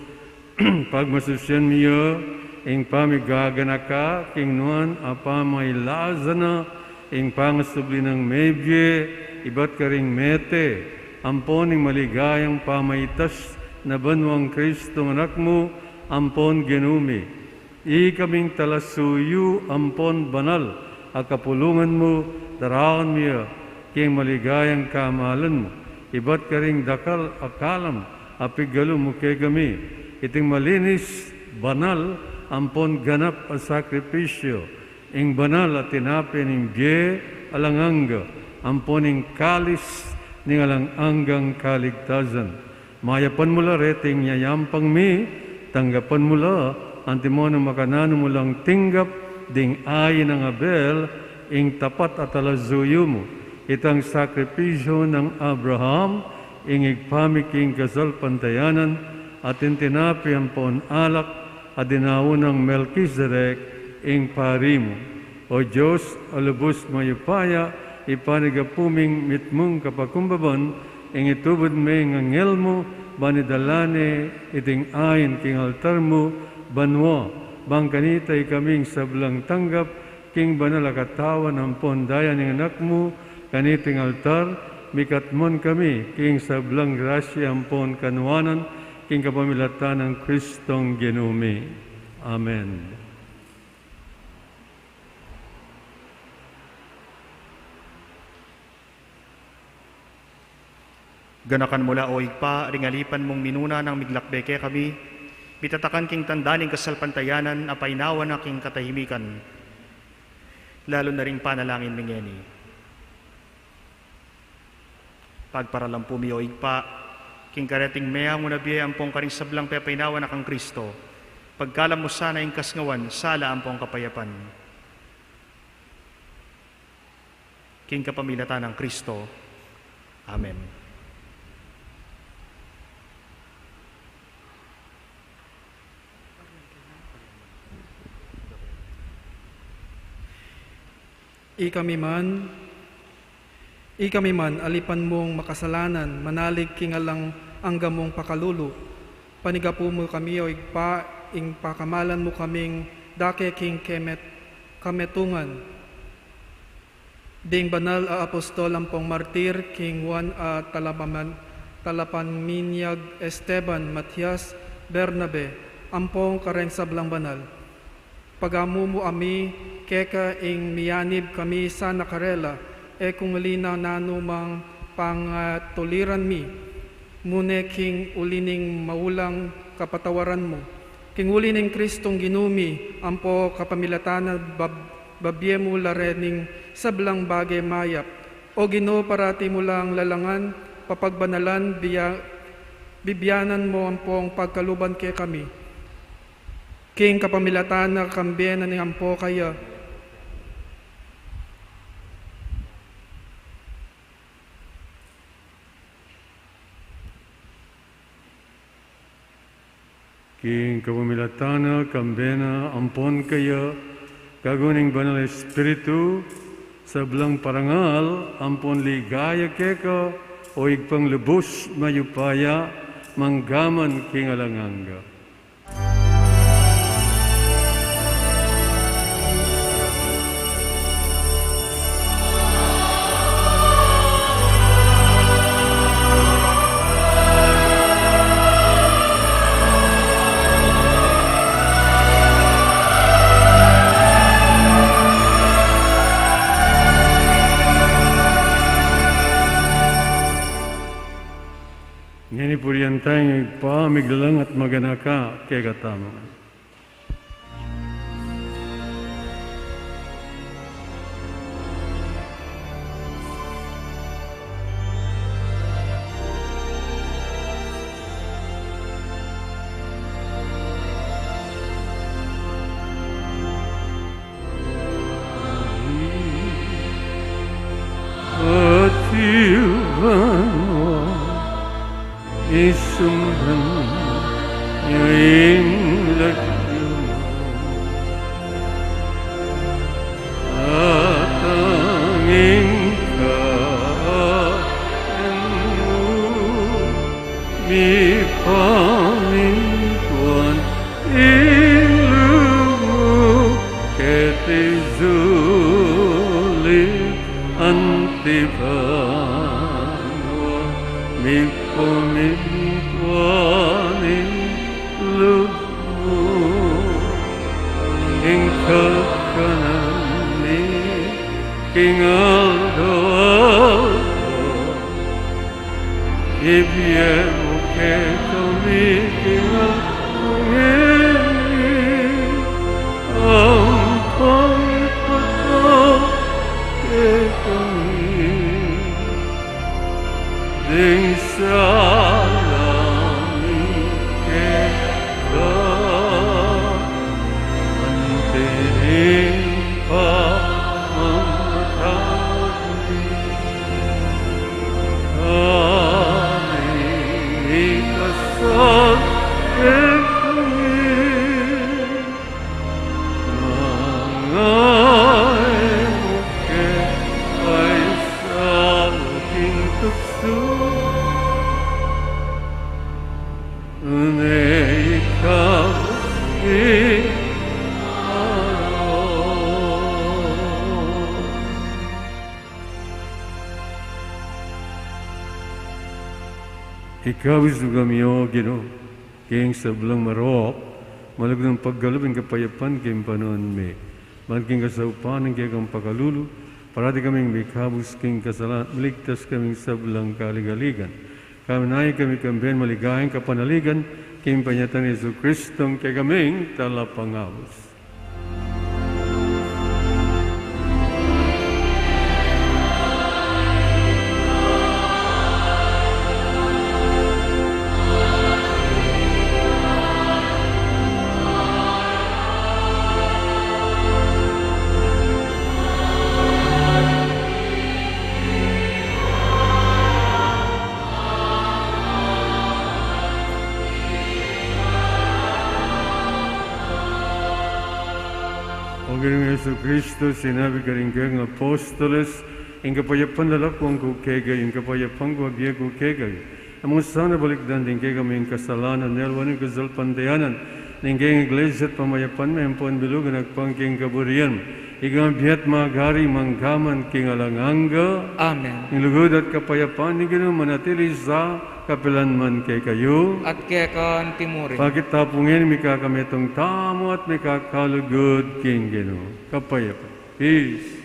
pagmasusyan miya, ing pamigaganaka, king nuan apamay lazana, ing pangasubli ng mebye, iba't karing mete, ampon ing maligayang pamaitas na banwang Kristong anak mo, ampon genumi. Ikaming talasuyu, ampon banal, akapulungan mo, daraan miya, king maligayang kamalan mo, iba't karing dakal akalam, apigalo mo kay kami, iting malinis, banal, ampon ganap a sakripisyo, ing banal at tinapin ing bye alanganga, ampon ing kalis ning alanganggang kaligtasan. Mayapan mula reting yayampang mi, tanggapan mula, antimono makanano mulang tinggap, ding ayin ng Abel, ing tapat at alazuyo mo, itang sakripisyo ng Abraham, ing igpamiking kasal pantayanan, at intinapi ampon alak, at dinaunang Melchizedek, ing parimo. O Diyos, alubos mayupaya, ipanigapuming mitmong kapakumbaban, ing itubod may ngangel mo, banidalane, iting ayin king altar mo, banwa, bangkanitay kaming sablang tanggap, king banalakatawan ampon daya ng anak mo, kaniting altar, mikatmon kami, king sablang grasya ampon kanuanan, king kapamilatan ng Kristong ginumi. Amen. Ganakan mula o igpa, ringalipan mong minuna ng miglakbeke kami, pitatakan king tandaning kasalpantayanan, apainawan na king katahimikan, lalo na ring panalangin mingeni. Pagparalampu mi o igpa, king kareting mea mo nabiye ampong karing sablang pepainawan na kang Kristo, pagkalam mo sana ing kasngawan, sala ampong kapayapan. King kapamilatan ng Kristo. Amen. Ikami man, alipan mong makasalanan, manalig kingalang angga mong pakalulu. Panigapu mo kami o igpa, ing pakamalan mo kaming dake king kametungan. Ding banal a apostol ampong martir, king Juan a Talapanminyag, Esteban, Matias, Bernabe, ampong kareng sablang banal. Pagamu mo ami, keka ing miyanib kami sa nakarela, kung linaw nanumang pangatuliran mi, mune king ulining maulang kapatawaran mo. King ulining Kristong ginumi, ampo kapamilatan babye mo larening sablang bagay mayap. O Ginoo parati mo lang lalangan, papagbanalan, bibyanan mo ampong pagkaluban kay kami. King kapamilatan na kambyenan ni ampo kaya, king kapamilatana, kambena, ampon kaya, kaguning banal Espiritu, sablang parangal, ampon ligaya keka, o igpang lubos mayupaya, manggaman king alanganga. Ngani puriyan tayong igpamiglalang at maganaka kay katamangan. Isumban yaing lagyo at angin ka mo Panua, mi pumituani lugu, ingka kanani, kingal doa, ibiemu ke kami kingal ngeni, ampun patah ke kami, ding salami ke kau, antiring pa mamatagi, kami ikasal ke kami, mangai muke ay saluting tukso, unay ikaw Ikaw isugamiyo, Gino, king sablang marop, malag ng paggalubin kapayapan king panon me. Malking kasaupan ng kayang pakalulu, parati kaming mikabus king kasalan, maligtas kaming sablang kaligaligan. Kaminay kami kamben maligayang kapanaligan, king panyatan ni Yesu Kristong kay kaming talapangabos. O Ginoong Yesu Kristo, sinabi ka rin kayong apostoles, ang kapayapan lalakwang ko kegay, ang kapayapan ko agya ko kegay. Among sana balikdan din kay kami ang kasalanan, nelwan ang kasalpandayanan, ng kayong iglesia at pamayapan may ampon bilugan at pangking kaburian. Igang biyat magari manggaman king alanganga, Amen. ang lugod at kapayapan ni Ginoong manatili sa kapilanman kay kayo. At kaya ka timurin. Bakit tapungin mi kakametong tamo at may kakalugod king Ginoong kapayapan. Peace.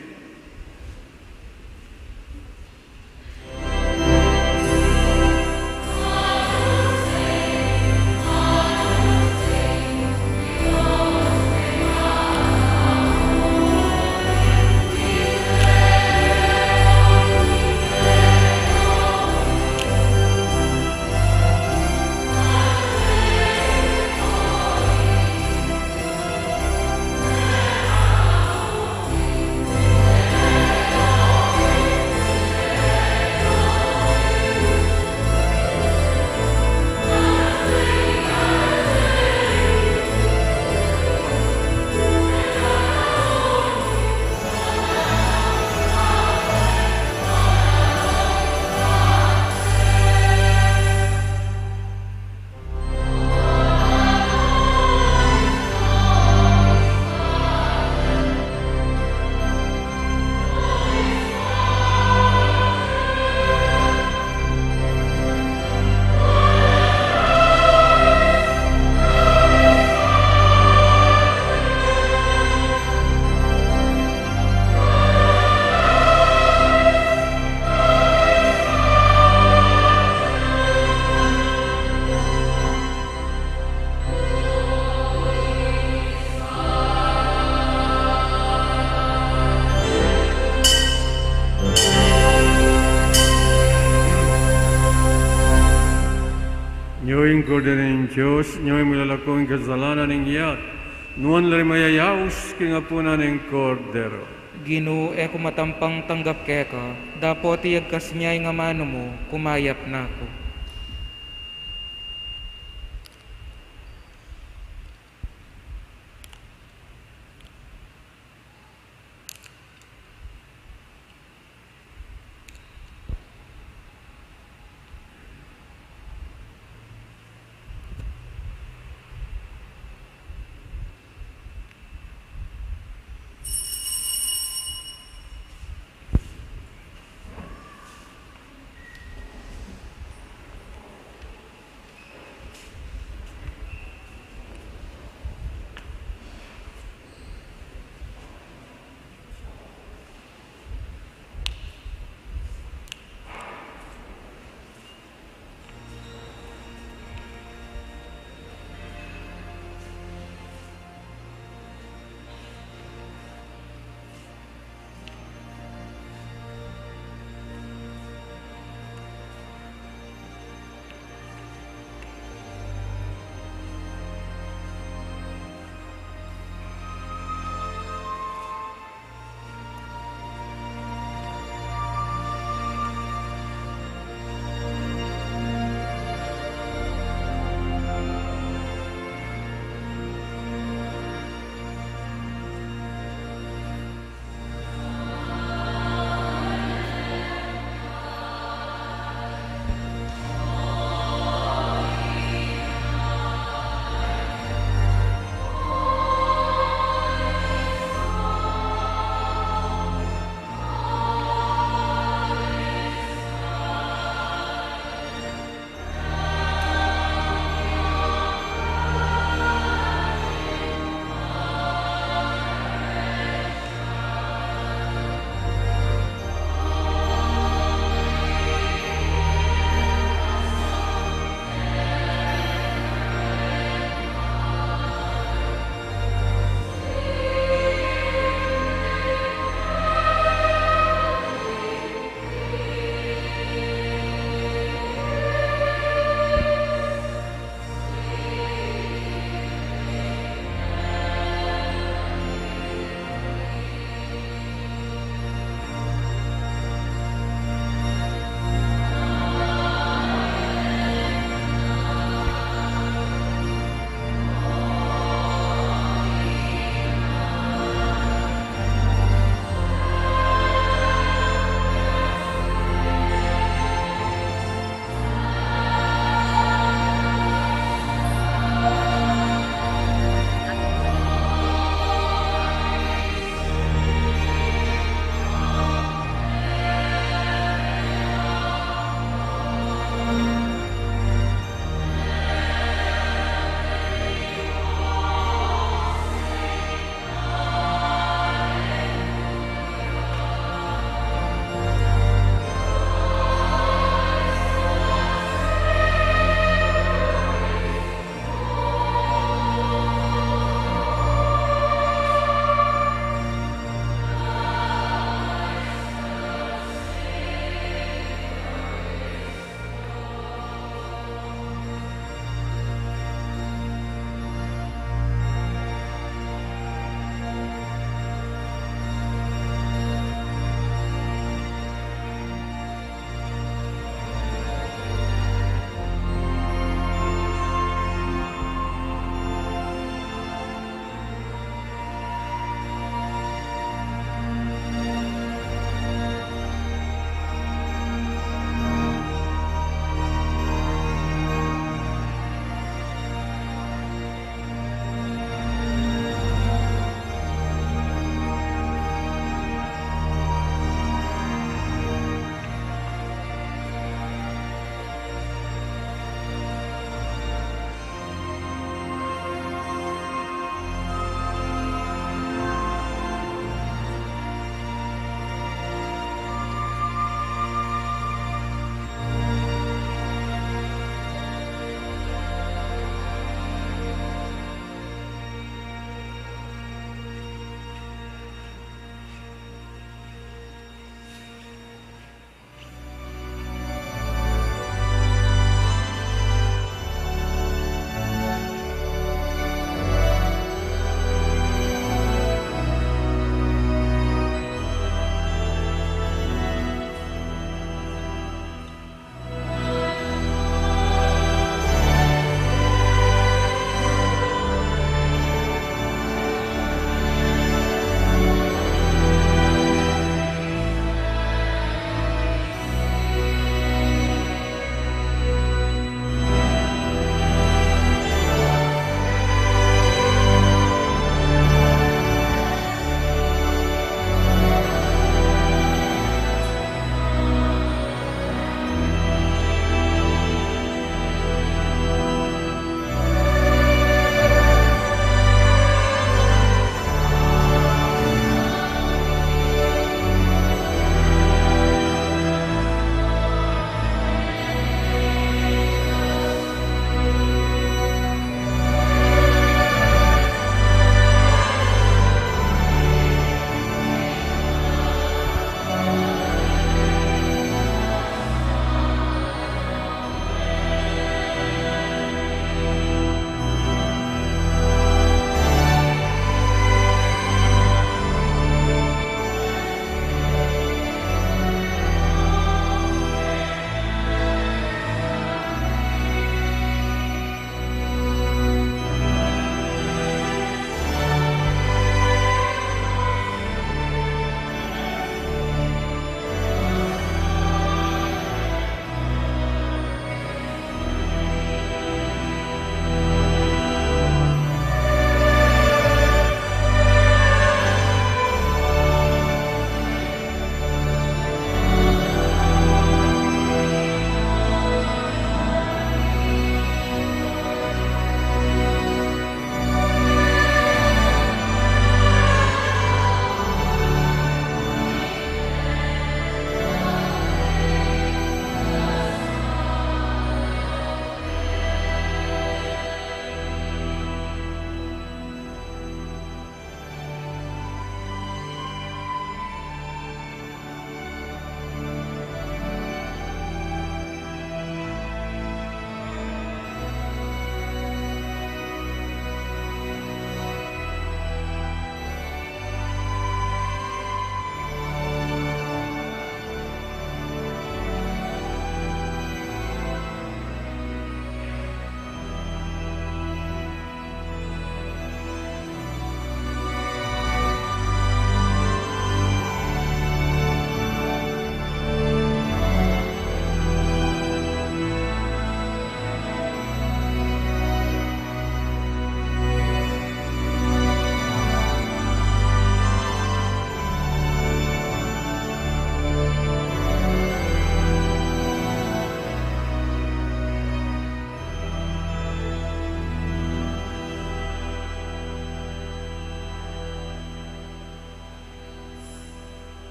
Nyo'y Kordero ng Diyos, nyo'y milalakong kasalanan ng iyat, nuwan lari mayayaus kingapunan ng Kordero. Ginoo, e kumatampang tanggap keka, dapo tiyag kas niya'y nga mano mo, kumayap na ako.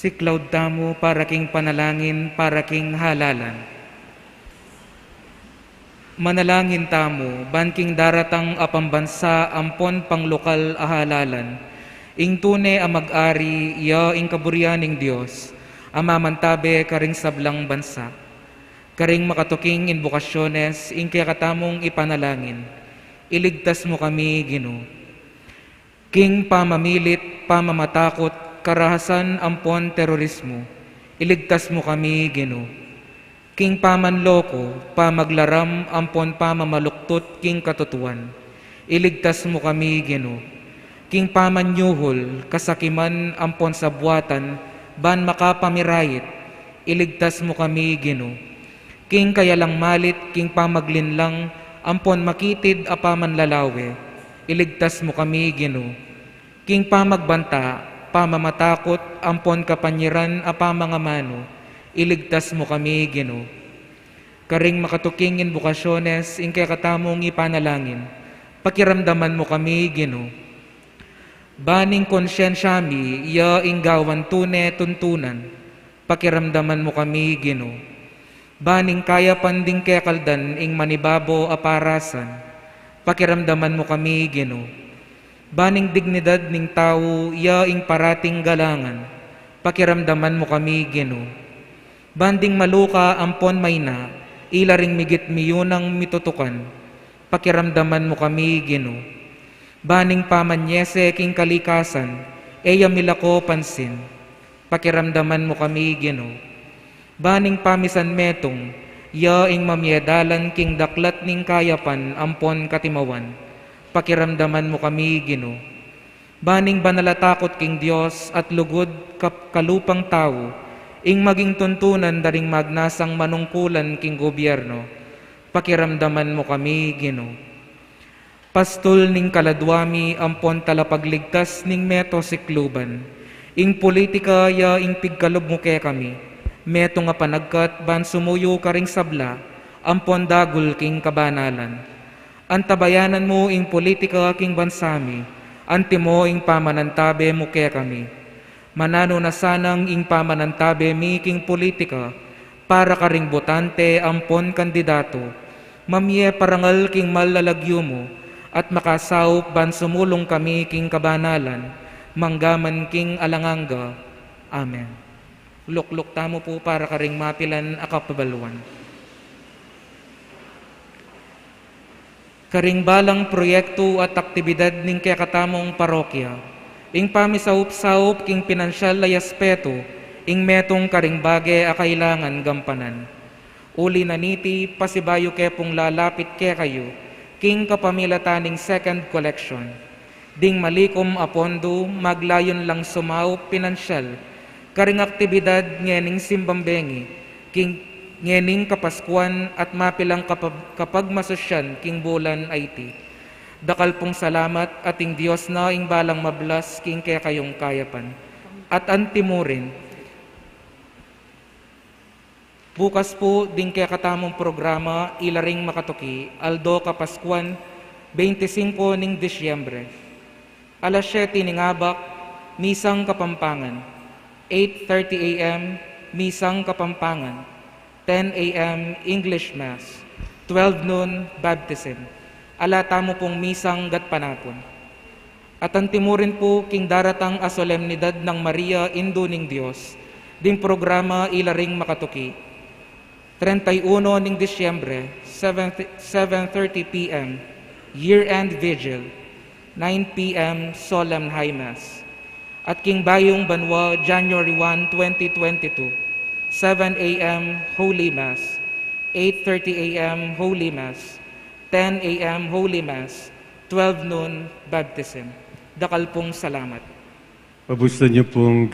Siklaw tamo para king panalangin, para king halalan. Manalangin tamo, banking daratang apambansa, ampon panglokal ahalalan. Ing tune a mag-ari, iya ing kaburianing Diyos, amamantabe karing sablang bansa. Karing makatuking in bukasyones, ing kaya katamong ipanalangin. Iligtas mo kami, Ginoo. King pamamilit, pamamatakot, karahasan ampon terorismo. Iligtas mo kami, Ginoo. King pamanloko, pamaglaram, ampon pamamaluktot, king katutuan. Iligtas mo kami, Ginoo. King pamanyuhol, kasakiman, ampon sa buwatan, ban makapamirayit. Iligtas mo kami, Ginoo. King kayalang malit, king pamaglinlang, ampon makitid apaman lalawe. Iligtas mo kami, Ginoo. King pamagbanta, pamamatakot, ampon kapanyiran apamangamano. Iligtas mo kami, Ginoo. Karing makatuking in bukasyones, ing kaya katamong ipanalangin. Pakiramdaman mo kami, Ginoo. Baning konsyensya iya ing gawan tune tuntunan. Pakiramdaman mo kami, Ginoo. Baning kaya panding kekaldan ing manibabo aparasan. Pakiramdaman mo kami, Ginoo. Baning dignidad ning tao iya ing parating galangan. Pakiramdaman mo kami, Ginoo. Banding maluka ampon mayna, ilaring migit miyunang mitutukan. Pakiramdaman mo kami, Ginoo. Baning pamanyese king kalikasan, eya milako pansin. Pakiramdaman mo kami, Ginoo. Baning pamisan metong, ya ing mamyedalan king daklat ning kayapan ampon katimawan. Pakiramdaman mo kami, Ginoo. Baning banalatakot king Dios at lugod kalupang tao, ing maging tuntunan daring magnasang manungkulan king gobyerno. Pakiramdaman mo kami, Ginoo. Pastol ning kaladwami ampon talapagligtas ning meto sikluban. Ing politika ya ing pigkalob mo kaya kami. Meto nga panagkat ban sumuyo karing sabla, ampon dagul king kabanalan. Antabayanan mo ing politika king bansami, antimo ing pamanantabe mo kaya kami. Manano na sanang ing pamanantabe mi king politika, para karing botante ampon kandidato, mamye parangal king malalagyo mo, at makasaup ban sumulong kami king kabanalan, manggaman king alanganga. Amen. Lukluk tamo po para karing mapilan akapabaluan. Karing balang proyekto at aktibidad ning kakatamong parokya, ing pamisaup-saup king pinansyal layaspeto, ing metong karing bage a kailangan gampanan. Uli na niti, pasibayo kepong lalapit ke kayo, king kapamilataning second collection. Ding malikom apondo, maglayon lang sumaup pinansyal, karing aktibidad ngening simbambengi, king ngening kapaskuan at mapilang kapag masosyan king bulan IT. Dakal pong salamat ating Diyos na ing balang mablas king kaya kayong kayapan. At antimurin, bukas po ding kaya katamong programa ilaring makatuki, Aldo Kapaskuan, 25 ning Disyembre. Alas 7 ning abak, Misang Kapampangan. 8:30 a.m., Misang Kapampangan. 10 a.m. English Mass. 12 noon, Baptism. Alata mo pong misang gatpanapon. At antimurin po king daratang a solemnidad ng Maria Indo ning Diyos, ding programa ilaring makatuki. 31 ning Disyembre, 7:30 p.m. Year-end Vigil. 9 p.m. Solemn High Mass. At king Bayong Banwa, January 1, 2022. 7 a.m. Holy Mass, 8:30 a.m. Holy Mass, 10 a.m. Holy Mass, 12 noon Baptism. Dakal pong salamat. Pabusta niyo pong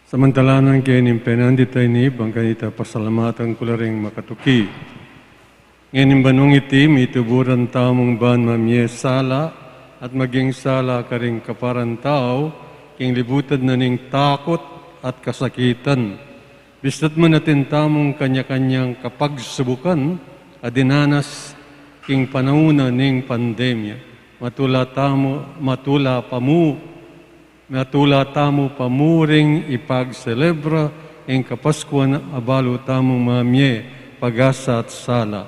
samantalanan kayo ng penandita ini, bang kanita pasalamatan ko rin makatuki. Ngayon banong itim, ituburan tamong ban mamye sala at maging sala ka rin kaparan tao, king libutan na ning takot at kasakitan. Bistat man natin tamong kanya-kanyang kapagsubukan at dinanas king panahuna ning pandemya. Matula pamu matula tamo pamuring ipagselebra ang kapaskuan abalo tamong mamye pagasa at sala.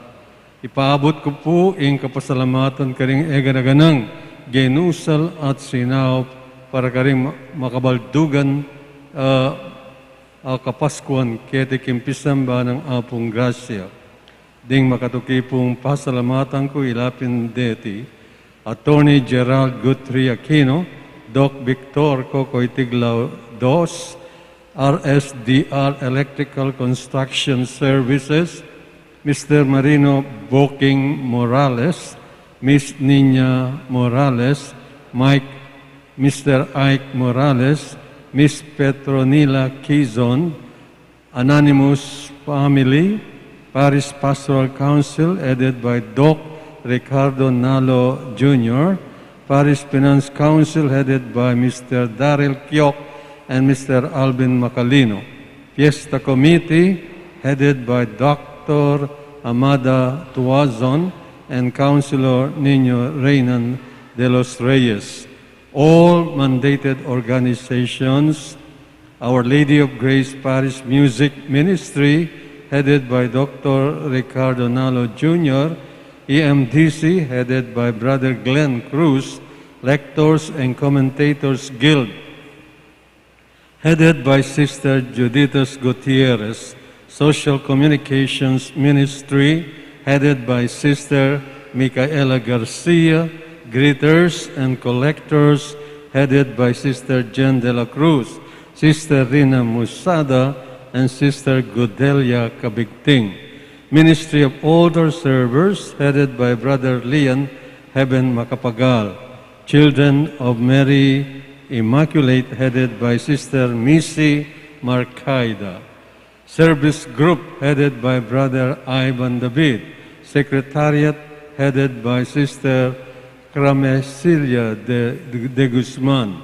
Ipaabot ko po ang kapasalamatan karing eganaganang genusal at sinaw para karing makabaldugan kapaskuan kete kimpisam ba ng apong grasya. Ding makatuki pong pasalamatan ko ilapin deti, Attorney Gerald Guthrie Aquino, Doc Victor Cocoy Tiglao II, RSDR Electrical Construction Services, Mr. Marino Boking Morales, Miss Nina Morales, Mr. Ike Morales, Miss Petronila Quizon, Anonymous Family, Paris Pastoral Council, headed by Doc Ricardo Nalo Jr., Paris Finance Council, headed by Mr. Daryl Kyok and Mr. Alvin Macalino. Fiesta Committee, headed by Dr. Amada Tuazon and Councilor Nino Reynan de los Reyes. All mandated organizations, Our Lady of Grace Parish Music Ministry, headed by Dr. Ricardo Nalo Jr., EMDC, headed by Brother Glenn Cruz, Lectors and Commentators Guild, headed by Sister Juditas Gutierrez, Social Communications Ministry, headed by Sister Micaela Garcia, Greeters and Collectors, headed by Sister Jen de la Cruz, Sister Rina Musada, and Sister Gudelia Cabigting. Ministry of Older Servers, headed by Brother Leon Heben Macapagal. Children of Mary Immaculate, headed by Sister Missy Marcaida. Service Group, headed by Brother Ivan David. Secretariat, headed by Sister Cramesilia de Guzman.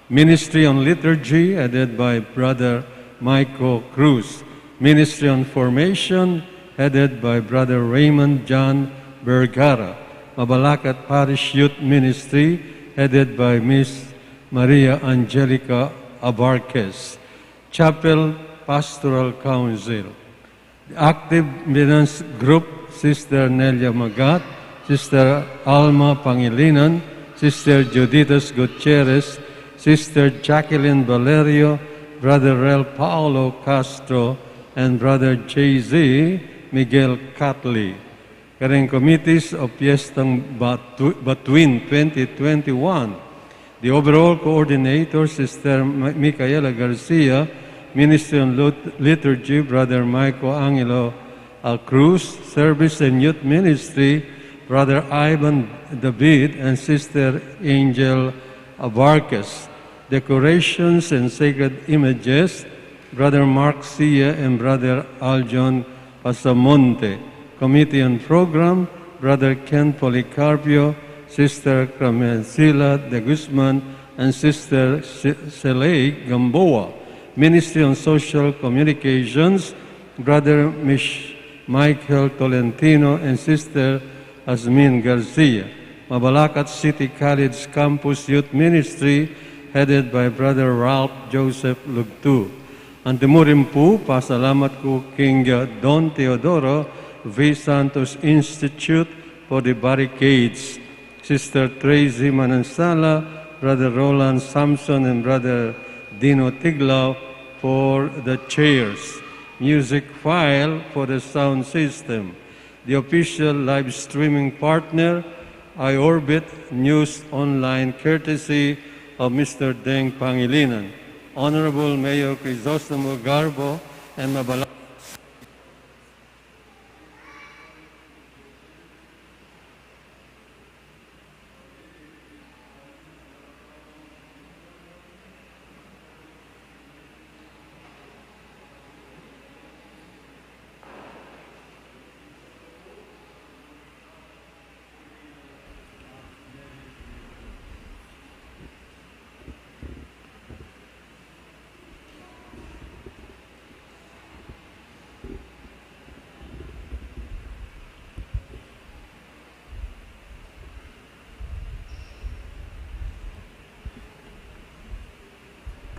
Ministry on Liturgy, headed by Brother Michael Cruz. Ministry on Formation, headed by Brother Raymond John Vergara. Mabalacat Parish Youth Ministry, headed by Miss Maria Angelica Abarquez. Chapel Pastoral Council. The Active Maintenance Group, Sister Nelia Magat, Sister Alma Pangilinan, Sister Juditas Gutierrez, Sister Jacqueline Valerio, Brother Rel Paulo Castro, and Brother J.Z. Miguel Catley. Karing committees of Fiestang Batuin 2021. The overall coordinator, Sister Micaela Garcia, Ministry on Liturgy, Brother Michael Angelo Cruz, Service and Youth Ministry, Brother Ivan David, and Sister Angel Abarquez. Decorations and Sacred Images, Brother Mark Sia and Brother Aljon Pasamonte. Committee on Program, Brother Ken Policarpio, Sister Cramensila de Guzman, and Sister Selay Gamboa. Ministry on Social Communications, Brother Michael Tolentino and Sister Asmin Garcia. Mabalacat City College Campus Youth Ministry, headed by Brother Ralph Joseph Lugtu. Antemurim po, pasalamat ko King Don Teodoro V. Santos Institute for the Barricades, Sister Tracy Manansala, Brother Roland Sampson, and Brother Dino Tiglao for the chairs. Music File for the sound system. The official live streaming partner, iOrbit News Online, courtesy of Mr. Deng Pangilinan. Honorable Mayor Crisostomo Garbo and Mabala.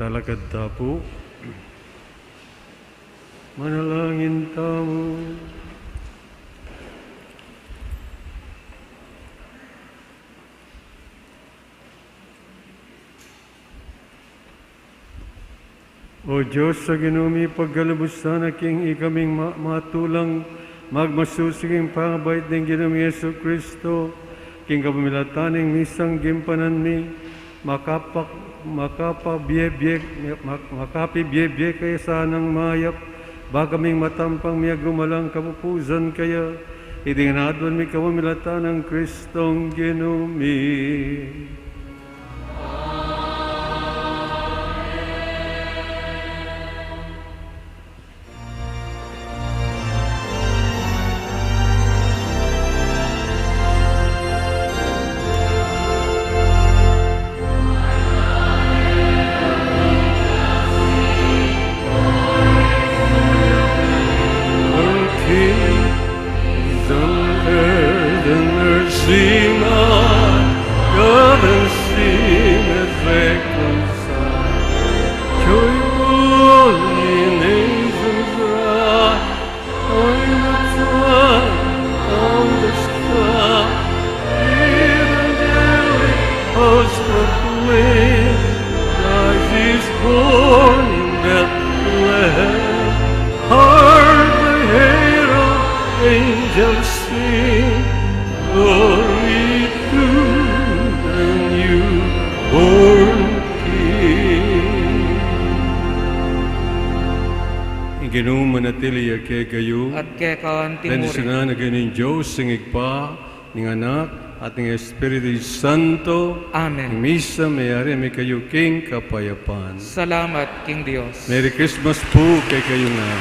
talakad tapo. Manalangin tamo. O Diyos, sa ginumi paggalubusan aking ikaming matulang magmasusiging pangabait ng ginumi Yesu Kristo, king kapamilataning misang gimpanan mi, makapibiyebye kaya sanang mayap, bagaming matampang miya gumalang kapupuzan kaya, idinganadwan mi kapamilatan ng Kristong ginumi. Angels sing glory to the newborn King. Ginoo manatili kay kayo. At kekan Dan timuri. sana na ganin Diyos singig pa ng anak at ng Espiritu Santo. Amen. Ang misa mayari may kayo king kapayapan. Salamat, King Dios. Merry Christmas po kay kayo nga.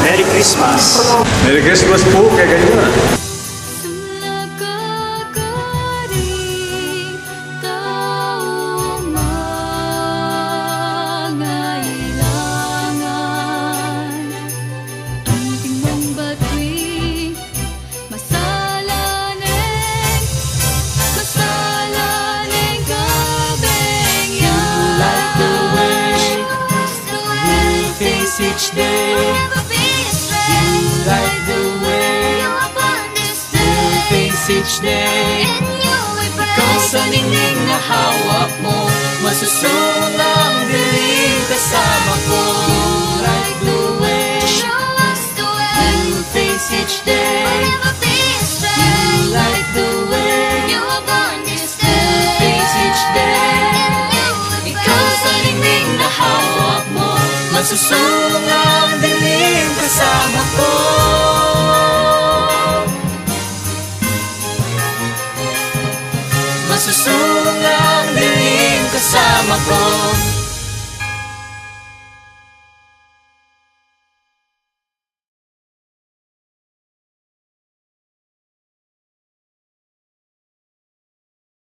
Merry Christmas! Merry Christmas po kay kayo. Nakakaring taong mangailangan. Ang timbang batu'y masalaning gabing yan. Like the way you face each day. Like the way you face each day. Ikaw sa ningning na hawak mo, masusungang dilim kasama ko. Like the way you face each day. Like the way you face each day. Ikaw sa ningning na hawak mo, masusungang dilim kasama ko. Masusungang dilim kasama ko.